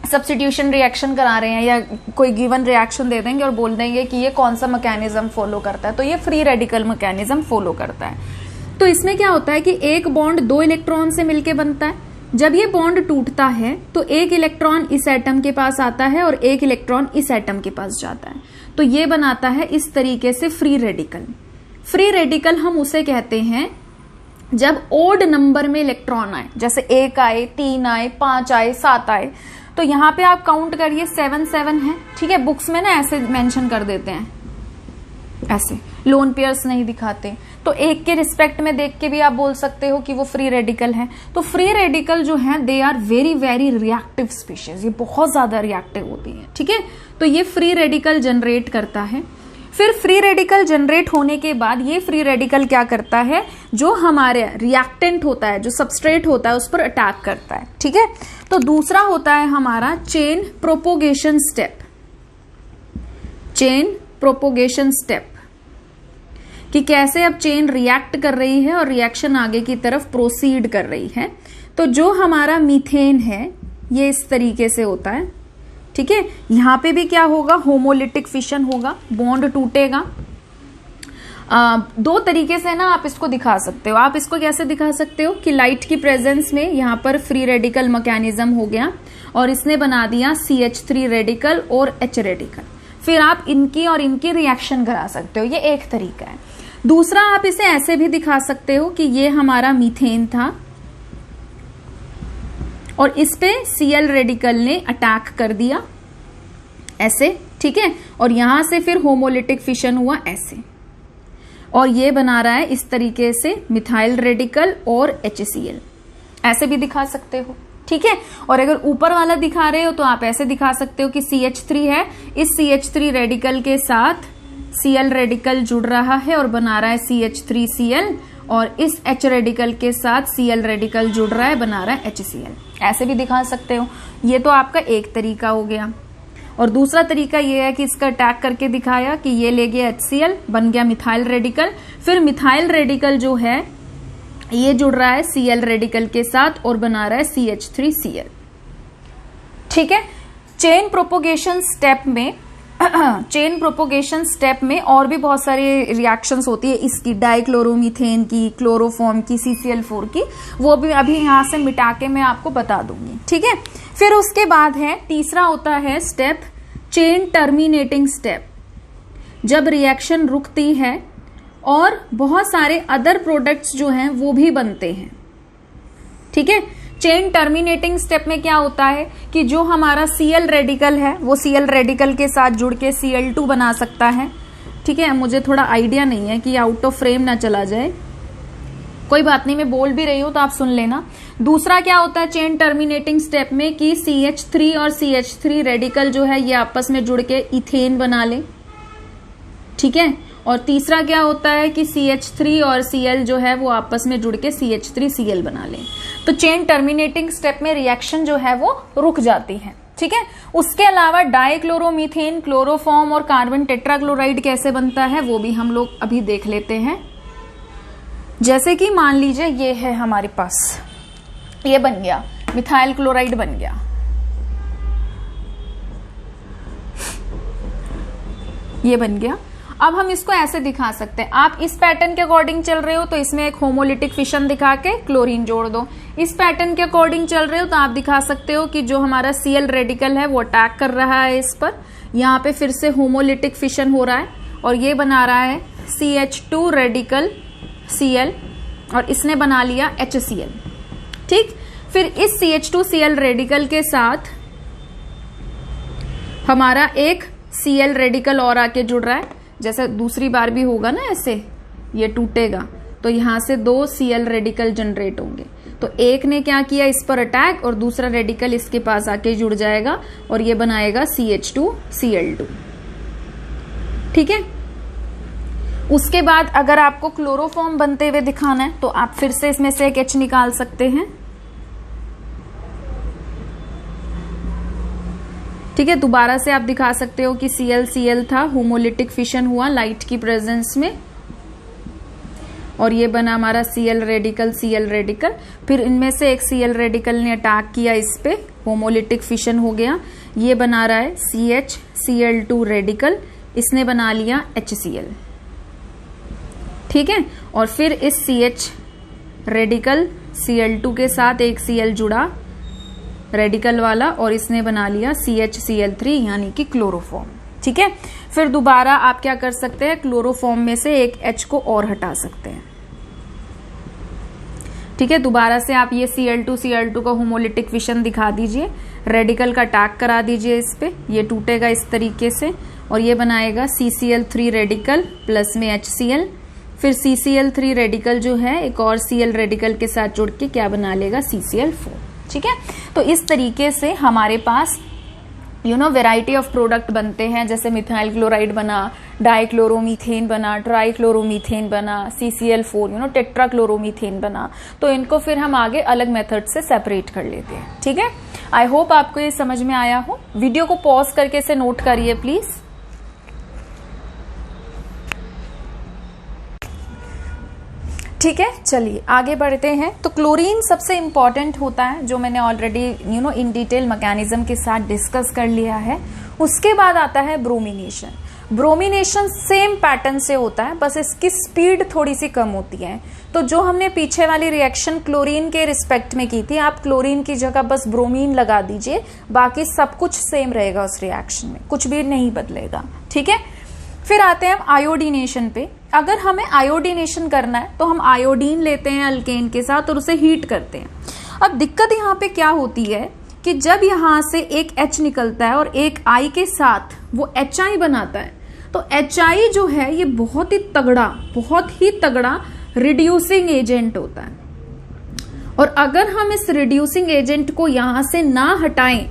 सब्स्टिट्यूशन रिएक्शन करा रहे हैं या कोई गिवन रिएक्शन दे देंगे और बोल देंगे कि ये कौन सा मैकेनिज्म फॉलो करता है, तो ये फ्री रेडिकल मैकेनिज्म फॉलो करता है। तो इसमें क्या होता है कि एक बॉन्ड 2 इलेक्ट्रॉन से मिलके बनता है। जब ये बॉन्ड टूटता है तो एक इलेक्ट्रॉन इस एटम के पास आता है और एक इलेक्ट्रॉन इस एटम के पास जाता है, तो ये बनाता है इस तरीके से फ्री रेडिकल। फ्री रेडिकल हम उसे कहते हैं जब ओड नंबर में इलेक्ट्रॉन आए, जैसे 1 आए, 3 आए, 5 आए, 7 आए। तो यहाँ पे आप काउंट करिए 7 है। ठीक है, बुक्स में ना ऐसे मेंशन कर देते हैं, ऐसे लोन पेयर्स नहीं दिखाते, तो एक के रिस्पेक्ट में देख के भी आप बोल सकते हो कि वो फ्री रेडिकल है। तो फ्री रेडिकल जो है they are very very reactive species, ये बहुत ज्यादा रिएक्टिव होती है। ठीक है, तो ये फ्री रेडिकल जनरेट करता है। फिर फ्री रेडिकल जनरेट होने के बाद ये फ्री रेडिकल क्या करता है, जो हमारे रिएक्टेंट होता है, जो सबस्ट्रेट होता है, उस पर अटैक करता है। ठीक है, तो दूसरा होता है हमारा chain propagation step. Chain propagation step कि कैसे अब चेन रिएक्ट कर रही है और रिएक्शन आगे की तरफ प्रोसीड कर रही है। तो जो हमारा मीथेन है ये इस तरीके से होता है। ठीक है, यहां पे भी क्या होगा, होमोलिटिक फिशन होगा, बॉन्ड टूटेगा। 2 तरीके से ना आप इसको दिखा सकते हो। आप इसको कैसे दिखा सकते हो कि लाइट की प्रेजेंस में यहां पर फ्री रेडिकल मैकेनिज्म हो गया और इसने बना दिया CH3 रेडिकल और H रेडिकल, फिर आप इनकी और इनकी रिएक्शन करा सकते हो, ये एक तरीका है। दूसरा आप इसे ऐसे भी दिखा सकते हो कि ये हमारा मीथेन था और इस पे Cl रेडिकल ने अटैक कर दिया ऐसे। ठीक है, और यहां से फिर होमोलिटिक फिशन हुआ ऐसे, और ये बना रहा है इस तरीके से मिथाइल रेडिकल और HCl, ऐसे भी दिखा सकते हो। ठीक है, और अगर ऊपर वाला दिखा रहे हो तो आप ऐसे दिखा सकते हो कि CH3 है, इस CH3 रेडिकल के साथ Cl रेडिकल जुड़ रहा है और बना रहा है CH3Cl, और इस H रेडिकल के साथ Cl रेडिकल जुड़ रहा है, बना रहा है HCl। ऐसे भी दिखा सकते हो। ये तो आपका एक तरीका हो गया। और दूसरा तरीका ये है कि इसका अटैक करके दिखाया कि ये ले गया HCl, बन गया मिथाइल रेडिकल, फिर मिथाइल रेडिकल जो है ये जुड़ रहा है Cl रेडिकल के साथ और बना रहा है CH3Cl। ठीक है, चेन प्रोपोगेशन स्टेप में चेन प्रोपोगेशन स्टेप में और भी बहुत सारी रिएक्शंस होती है, इसकी डाइक्लोरोमीथेन की, क्लोरोफॉर्म की, CCl4 की, वो भी अभी यहां से मिटा के मैं आपको बता दूंगी। ठीक है, फिर उसके बाद है तीसरा होता है स्टेप चेन टर्मिनेटिंग स्टेप, जब रिएक्शन रुकती है और बहुत सारे अदर प्रोडक्ट्स जो हैं वो भी बनते हैं। ठीक है, चेन टर्मिनेटिंग स्टेप में क्या होता है कि जो हमारा Cl रेडिकल है वो Cl रेडिकल के साथ जुड़ के Cl2 बना सकता है। ठीक है, मुझे थोड़ा आइडिया नहीं है कि आउट ऑफ फ्रेम ना चला जाए, कोई बात नहीं, मैं बोल भी रही हूं तो आप सुन लेना। दूसरा क्या होता है चेन टर्मिनेटिंग स्टेप में कि CH3 और CH3 रेडिकल जो है ये आपस में जुड़ के इथेन बना ले। ठीक है, और तीसरा क्या होता है कि CH3 और Cl जो है वो आपस में जुड़ के CH3Cl बना ले। तो चेन टर्मिनेटिंग स्टेप में रिएक्शन जो है वो रुक जाती है। ठीक है, उसके अलावा डाइक्लोरोमीथेन, क्लोरोफॉर्म और कार्बन टेट्राक्लोराइड कैसे बनता है वो भी हम लोग अभी देख लेते हैं। जैसे कि मान लीजिए ये है हमारे पास ये बन गया मिथाइल क्लोराइड बन गया। ये बन गया। अब हम इसको ऐसे दिखा सकते हैं, आप इस पैटर्न के अकॉर्डिंग चल रहे हो तो इसमें एक होमोलिटिक फिशन दिखा के क्लोरीन जोड़ दो। इस पैटर्न के अकॉर्डिंग चल रहे हो तो आप दिखा सकते हो कि जो हमारा Cl रेडिकल है वो अटैक कर रहा है इस पर, यहाँ पे फिर से होमोलिटिक फिशन हो रहा है और ये बना रहा है CH2 रेडिकल Cl और इसने बना लिया HCl। ठीक, फिर इस CH2Cl रेडिकल के साथ हमारा एक Cl रेडिकल और आके जुड़ रहा है। जैसे दूसरी बार भी होगा ना, ऐसे ये टूटेगा तो यहां से 2 Cl रेडिकल जनरेट होंगे। तो एक ने क्या किया, इस पर अटैक, और दूसरा रेडिकल इसके पास आके जुड़ जाएगा और ये बनाएगा CH2Cl2। ठीक है। उसके बाद अगर आपको क्लोरोफॉर्म बनते हुए दिखाना है तो आप फिर से इसमें से एक H निकाल सकते हैं। ठीक है, दोबारा से आप दिखा सकते हो कि Cl था, होमोलिटिक फिशन हुआ लाइट की प्रेजेंस में और ये बना हमारा Cl रेडिकल। फिर इनमें से एक Cl रेडिकल ने अटैक किया इस पे, होमोलिटिक फिशन हो गया, ये बना रहा है CHCl2 रेडिकल, इसने बना लिया HCl। ठीक है, और फिर इस CH रेडिकल Cl2 के साथ एक Cl जुड़ा रेडिकल वाला और इसने बना लिया CHCl3 यानी कि क्लोरोफॉर्म। ठीक है, फिर दोबारा आप क्या कर सकते हैं, क्लोरोफॉर्म में से एक H को और हटा सकते हैं। ठीक है, दोबारा से आप ये Cl2 का होमोलिटिक फिशन दिखा दीजिए, रेडिकल का अटैक करा दीजिए इस पे, ये टूटेगा इस तरीके से और ये बनाएगा CCl3 रेडिकल प्लस में HCl। फिर CCl3 रेडिकल जो है एक और Cl रेडिकल के साथ जुड़ के क्या बना लेगा, CCl4। ठीक है, तो इस तरीके से हमारे पास वेराइटी ऑफ प्रोडक्ट बनते हैं, जैसे मिथाइल क्लोराइड बना, डाइक्लोरोमीथेन बना, ट्राइक्लोरोमीथेन बना, CCl4 टेट्राक्लोरोमीथेन बना। तो इनको फिर हम आगे अलग मेथड से सेपरेट कर लेते हैं। ठीक है, आई होप आपको ये समझ में आया हो। वीडियो को पॉज करके इसे नोट करिए प्लीज। ठीक है, चलिए आगे बढ़ते हैं। तो क्लोरीन सबसे इंपॉर्टेंट होता है, जो मैंने ऑलरेडी इन डिटेल मैकेनिज्म के साथ डिस्कस कर लिया है। उसके बाद आता है ब्रोमिनेशन। ब्रोमिनेशन सेम पैटर्न से होता है, बस इसकी स्पीड थोड़ी सी कम होती है। तो जो हमने पीछे वाली रिएक्शन क्लोरीन के रिस्पेक्ट में की थी, आप क्लोरीन की जगह बस ब्रोमीन लगा दीजिए, बाकी सब कुछ सेम रहेगा उस रिएक्शन में, कुछ भी नहीं बदलेगा। ठीक है, फिर आते हैं हम आयोडीनेशन पे। अगर हमें आयोडीनेशन करना है तो हम आयोडीन लेते हैं अल्केन के साथ और उसे हीट करते हैं। अब दिक्कत यहाँ पे क्या होती है कि जब यहाँ से एक H निकलता है और एक I के साथ वो HI बनाता है, तो HI जो है ये बहुत ही तगड़ा रिड्यूसिंग एजेंट होता है। और अगर हम इस रिड्यूसिंग एजेंट को यहां से ना हटाएं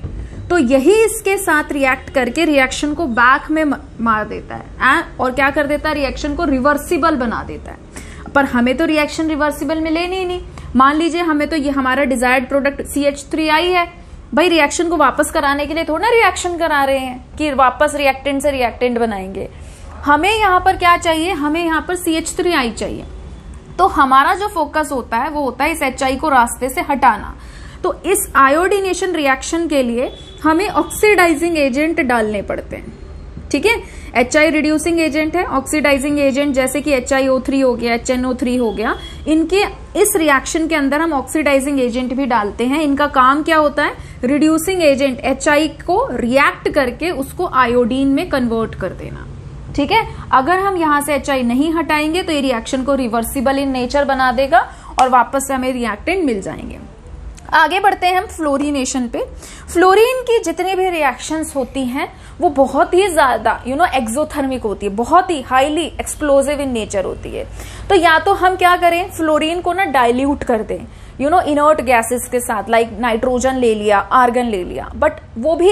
तो यही इसके साथ रिएक्ट करके रिएक्शन को बैक में मार देता है और क्या कर देता है, रिएक्शन को रिवर्सिबल बना देता है। पर हमें तो रिएक्शन रिवर्सिबल मिले नहीं। मान लीजिए हमें तो ये हमारा डिजायर्ड प्रोडक्ट CH3I है, भाई रिएक्शन को वापस कराने के लिए थोड़ा रिएक्शन करा रहे हैं कि वापस रिएक्टेंट से रिएक्टेंट बनाएंगे। हमें यहाँ पर क्या चाहिए, हमें यहाँ पर CH3I चाहिए। तो हमारा जो फोकस होता है वो होता है इस HI को रास्ते से हटाना। तो इस आयोडीनेशन रिएक्शन के लिए हमें ऑक्सीडाइजिंग एजेंट डालने पड़ते हैं। ठीक है, HI रिड्यूसिंग एजेंट है, ऑक्सीडाइजिंग एजेंट जैसे कि HiO3 हो गया, HNO3 हो गया, इनके इस रिएक्शन के अंदर हम ऑक्सीडाइजिंग एजेंट भी डालते हैं। इनका काम क्या होता है, रिड्यूसिंग एजेंट HI को रिएक्ट करके उसको आयोडीन में कन्वर्ट कर देना। ठीक है, अगर हम यहां से HI नहीं हटाएंगे तो ये रिएक्शन को रिवर्सिबल इन नेचर बना देगा और वापस से हमें रिएक्टेंट मिल जाएंगे। आगे बढ़ते हैं हम फ्लोरीनेशन पे। फ्लोरीन की जितनी भी रिएक्शंस होती हैं वो बहुत ही ज्यादा एक्सोथर्मिक होती है, बहुत ही हाईली एक्सप्लोजिव इन नेचर होती है। तो या तो हम क्या करें, फ्लोरीन को ना डाइल्यूट कर दें इनर्ट गैसेस के साथ, लाइक नाइट्रोजन ले लिया, आर्गन ले लिया, बट वो भी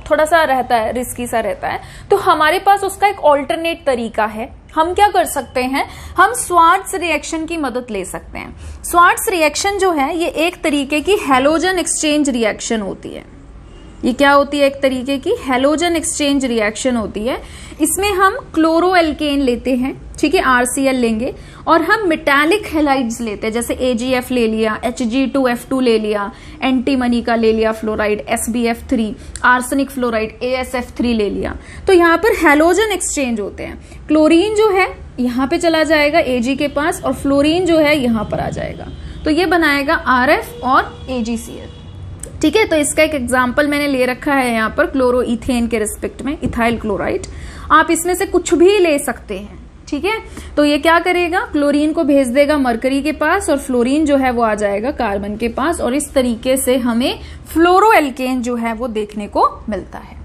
थोड़ा सा रहता है, रिस्की सा रहता है। तो हमारे पास उसका एक ऑल्टरनेट तरीका है। हम क्या कर सकते हैं, हम स्वार्ट्ज रिएक्शन की मदद ले सकते हैं। स्वार्ट्ज रिएक्शन जो है ये एक तरीके की हैलोजन एक्सचेंज रिएक्शन होती है। ये क्या होती है, एक तरीके की हैलोजन एक्सचेंज रिएक्शन होती है। इसमें हम क्लोरो एल्केन लेते हैं। ठीक है, RCl लेंगे और हम मेटालिक हैलाइड्स लेते हैं, जैसे AgF ले लिया, Hg2F2 ले लिया, एंटीमनी का ले लिया fluoride, SbF3, arsenic fluoride AsF3 ले लिया। तो यहाँ पर हैलोजन एक्सचेंज होते हैं। क्लोरीन जो है यहाँ पे चला जाएगा Ag के पास और फ्लोरीन जो है यहाँ पर आ जाएगा, तो ये बनाएगा RF और AgCl। ठीक है, तो इसका एक एग्जाम्पल मैंने ले रखा है यहाँ पर क्लोरोइथेन के रिस्पेक्ट में, इथाइल क्लोराइड। आप इसमें से कुछ भी ले सकते हैं। ठीक है, तो ये क्या करेगा, क्लोरीन को भेज देगा मरकरी के पास और फ्लोरीन जो है वो आ जाएगा कार्बन के पास, और इस तरीके से हमें फ्लोरोएल्केन जो है वो देखने को मिलता है।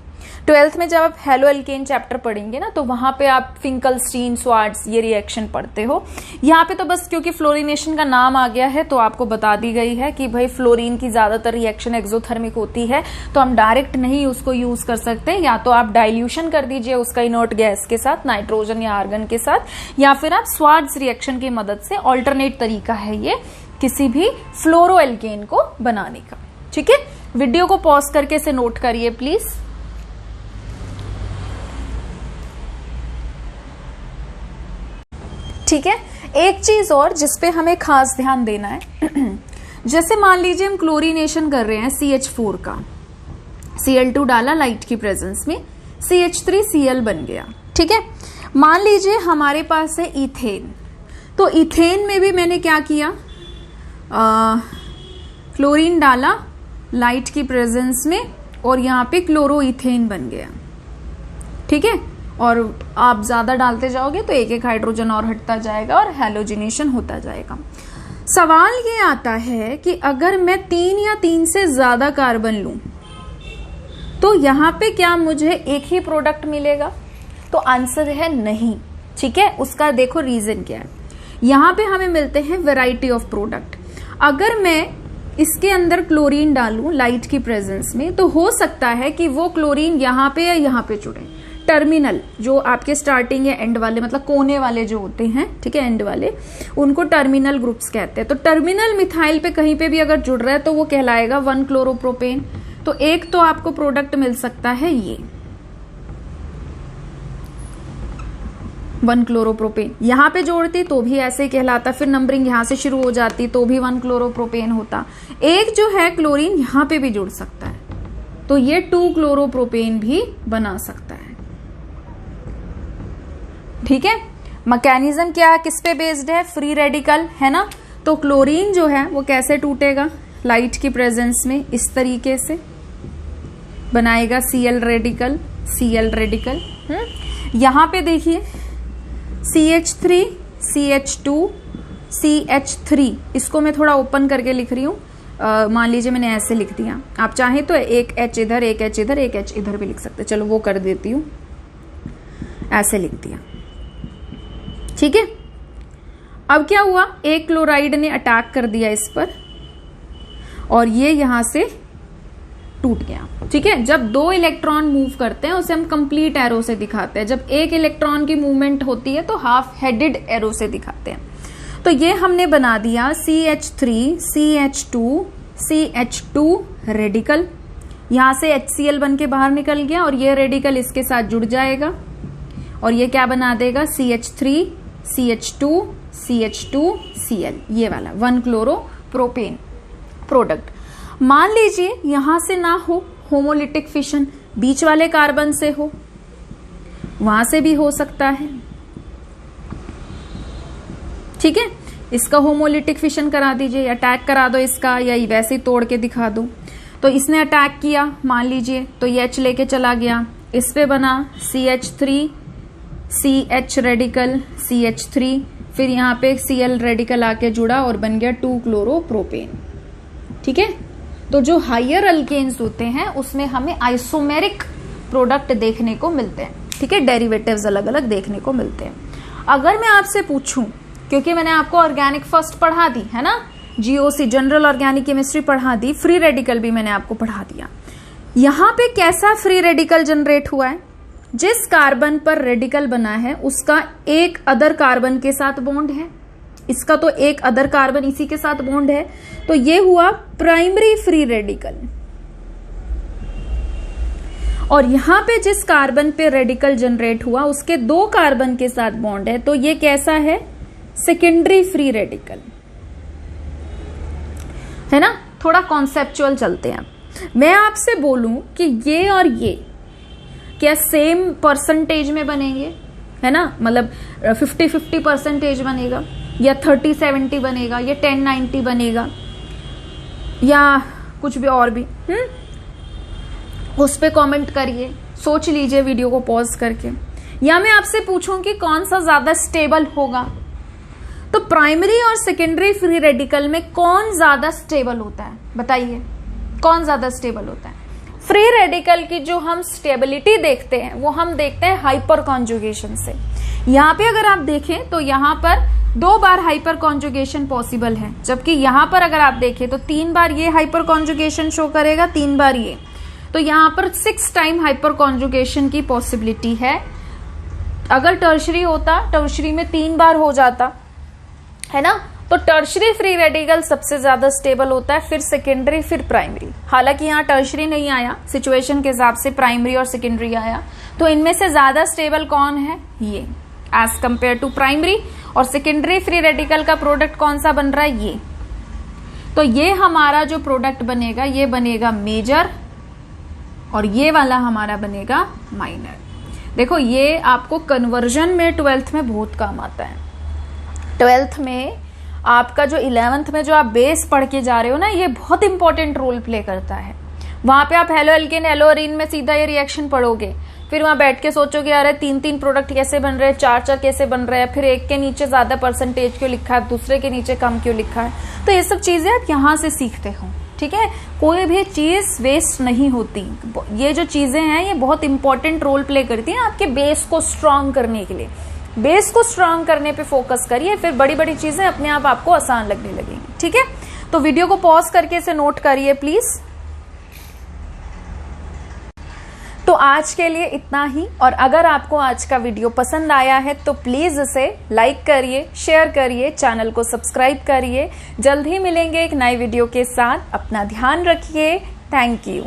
12th में जब आप हेलो एल्केन चैप्टर पढ़ेंगे ना, तो वहां पे आप फिंकलस्टीन, स्वार्ट्ज ये रिएक्शन पढ़ते हो। यहाँ पे तो बस क्योंकि फ्लोरिनेशन का नाम आ गया है तो आपको बता दी गई है कि भाई फ्लोरीन की ज्यादातर रिएक्शन एक्सोथर्मिक होती है, तो हम डायरेक्ट नहीं उसको यूज कर सकते, या तो आप डाइल्यूशन कर दीजिए उसका इनर्ट गैस के साथ, नाइट्रोजन या आर्गन के साथ, या फिर आप स्वार्ट्ज रिएक्शन की मदद से, ऑल्टरनेट तरीका है ये किसी भी फ्लोरोएल्केन को बनाने का। ठीक है, वीडियो को पॉज करके इसे नोट करिए प्लीज। ठीक है, एक चीज और जिसपे हमें खास ध्यान देना है, जैसे मान लीजिए हम क्लोरीनेशन कर रहे हैं CH4 का, Cl2 डाला लाइट की प्रेजेंस में, CH3Cl बन गया। ठीक है, मान लीजिए हमारे पास है इथेन, तो इथेन में भी मैंने क्या किया, क्लोरीन डाला लाइट की प्रेजेंस में और यहाँ पे क्लोरोइथेन बन गया। ठीक है, और आप ज्यादा डालते जाओगे तो एक एक हाइड्रोजन और हटता जाएगा और हैलोजिनेशन होता जाएगा। सवाल ये आता है कि अगर मैं 3 या 3 से ज्यादा कार्बन लूं तो यहां पे क्या मुझे एक ही प्रोडक्ट मिलेगा? तो आंसर है नहीं। ठीक है, उसका देखो रीजन क्या है। यहां पे हमें मिलते हैं वैरायटी ऑफ प्रोडक्ट। अगर मैं इसके अंदर क्लोरीन डालूं लाइट की प्रेजेंस में, तो हो सकता है कि वो क्लोरीन यहां पे या यहां पे जुड़े। टर्मिनल जो आपके स्टार्टिंग या एंड वाले, मतलब कोने वाले जो होते हैं, ठीक है, एंड वाले, उनको टर्मिनल ग्रुप्स कहते हैं। तो टर्मिनल मिथाइल पे कहीं पे भी अगर जुड़ रहा है तो वो कहलाएगा 1 क्लोरोप्रोपेन। तो एक तो आपको प्रोडक्ट मिल सकता है ये 1 क्लोरोप्रोपेन। यहां पे जोड़ती तो भी ऐसे ही कहलाता, फिर नंबरिंग यहां से शुरू हो जाती तो भी 1 क्लोरोप्रोपेन होता। एक जो है क्लोरीन यहां पे भी जुड़ सकता है, तो ये 2 क्लोरोप्रोपेन भी बना सकता है। ठीक है, मैकेनिज्म क्या है, किस पे बेस्ड है? फ्री रेडिकल है ना। तो क्लोरीन जो है वो कैसे टूटेगा? लाइट की प्रेजेंस में इस तरीके से बनाएगा Cl रेडिकल, Cl रेडिकल। यहां पे देखिए CH3, CH2, CH3, इसको मैं थोड़ा ओपन करके लिख रही हूं। मान लीजिए मैंने ऐसे लिख दिया, आप चाहें तो एक H इधर, एक H इधर, एक H इधर भी लिख सकते। चलो वो कर देती हूं, ऐसे लिख दिया। ठीक है, अब क्या हुआ, एक क्लोराइड ने अटैक कर दिया इस पर और ये यहां से टूट गया। ठीक है, जब 2 इलेक्ट्रॉन मूव करते हैं उसे हम कंप्लीट एरो से दिखाते हैं। जब एक इलेक्ट्रॉन की मूवमेंट होती है तो हाफ हेडेड एरो से दिखाते हैं। तो ये हमने बना दिया CH3, CH2, CH2 रेडिकल। यहां से HCl बन के बाहर निकल गया और ये रेडिकल इसके साथ जुड़ जाएगा और ये क्या बना देगा, CH3, CH2, CH2, Cl, ये वाला 1 क्लोरोप्रोपेन प्रोडक्ट। मान लीजिए यहां से ना हो होमोलिटिक फिशन, बीच वाले कार्बन से हो, वहां से भी हो सकता है। ठीक है, इसका होमोलिटिक फिशन करा दीजिए, अटैक करा दो इसका, या वैसे ही तोड़ के दिखा दो। तो इसने अटैक किया मान लीजिए, तो ये H लेके चला गया, इस पे बना CH3, CH रेडिकल, CH3, फिर यहाँ पे Cl रेडिकल आके जुड़ा और बन गया 2 क्लोरोप्रोपेन। ठीक है, तो जो हायर अल्केन्स होते हैं उसमें हमें आइसोमेरिक प्रोडक्ट देखने को मिलते हैं। ठीक है, डेरिवेटिव्स अलग अलग देखने को मिलते हैं। अगर मैं आपसे पूछूं, क्योंकि मैंने आपको ऑर्गेनिक फर्स्ट पढ़ा दी है ना, GOC जनरल ऑर्गेनिक केमिस्ट्री पढ़ा दी, फ्री रेडिकल भी मैंने आपको पढ़ा दिया। यहां पे कैसा फ्री रेडिकल जनरेट हुआ है? जिस कार्बन पर रेडिकल बना है उसका एक अदर कार्बन के साथ बॉन्ड है, इसका तो एक अदर कार्बन इसी के साथ बॉन्ड है, तो ये हुआ प्राइमरी फ्री रेडिकल। और यहां पे जिस कार्बन पे रेडिकल जनरेट हुआ उसके 2 कार्बन के साथ बॉन्ड है, तो ये कैसा है? सेकेंडरी फ्री रेडिकल है ना। थोड़ा कॉन्सेप्चुअल चलते हैं। मैं आपसे बोलूं कि ये और ये क्या सेम परसेंटेज में बनेंगे, है ना, मतलब 50-50 परसेंटेज बनेगा, या 30-70 बनेगा, या 10-90 बनेगा, या कुछ भी और भी, उस पे कमेंट करिए, सोच लीजिए वीडियो को पॉज करके। या मैं आपसे पूछूं कि कौन सा ज्यादा स्टेबल होगा, तो प्राइमरी और सेकेंडरी फ्री रेडिकल में कौन ज्यादा स्टेबल होता है? बताइए, कौन ज्यादा स्टेबल होता है? फ्री रेडिकल की जो हम स्टेबिलिटी देखते हैं वो हम देखते हैं हाइपर कॉन्जुगेशन से। यहाँ पे अगर आप देखें तो यहाँ पर 2 बार हाइपर कॉन्जुगेशन पॉसिबल है, जबकि यहाँ पर अगर आप देखें तो 3 बार ये हाइपर कॉन्जुगेशन शो करेगा, 3 बार ये, तो यहाँ पर 6 टाइम हाइपर कॉन्जुगेशन की पॉसिबिलिटी है। अगर टर्शरी होता, टर्शरी में 3 बार हो जाता, है ना, तो टर्शरी फ्री रेडिकल सबसे ज्यादा स्टेबल होता है, फिर सेकेंडरी, फिर प्राइमरी। हालांकि यहाँ टर्शरी नहीं आया, सिचुएशन के हिसाब से प्राइमरी और सेकेंडरी आया, तो इनमें से ज्यादा स्टेबल कौन है? ये, एज कंपेयर टू प्राइमरी। और सेकेंडरी फ्री रेडिकल का प्रोडक्ट कौन सा बन रहा है? ये। तो ये हमारा जो प्रोडक्ट बनेगा ये बनेगा मेजर, और ये वाला हमारा बनेगा माइनर। देखो ये आपको कन्वर्जन में 12th में बहुत काम आता है। 12th में आपका जो 11th में जो आप बेस पढ़ के जा रहे हो ना, ये बहुत इंपॉर्टेंट रोल प्ले करता है। वहां पे आप हेलो एल्केन हेलो एरीन में सीधा ये रिएक्शन पढ़ोगे, फिर वहां बैठ के सोचोगे अरे 3-3 प्रोडक्ट कैसे बन रहे हैं, 4-4 कैसे बन रहे हैं, फिर एक के नीचे ज्यादा परसेंटेज क्यों लिखा है, दूसरे के नीचे कम क्यों लिखा है। तो ये सब चीजें आप यहाँ से सीखते हो, ठीक है। कोई भी चीज वेस्ट नहीं होती। ये जो चीजें हैं ये बहुत इंपॉर्टेंट रोल प्ले करती हैं आपके बेस को स्ट्रांग करने के लिए। बेस को स्ट्रांग करने पे फोकस करिए, फिर बड़ी बड़ी चीजें अपने आप आपको आसान लगने लगेंगी, ठीक है। तो वीडियो को पॉज करके इसे नोट करिए प्लीज। तो आज के लिए इतना ही, और अगर आपको आज का वीडियो पसंद आया है तो प्लीज इसे लाइक करिए, शेयर करिए, चैनल को सब्सक्राइब करिए। जल्द ही मिलेंगे एक नए वीडियो के साथ। अपना ध्यान रखिए। Thank you.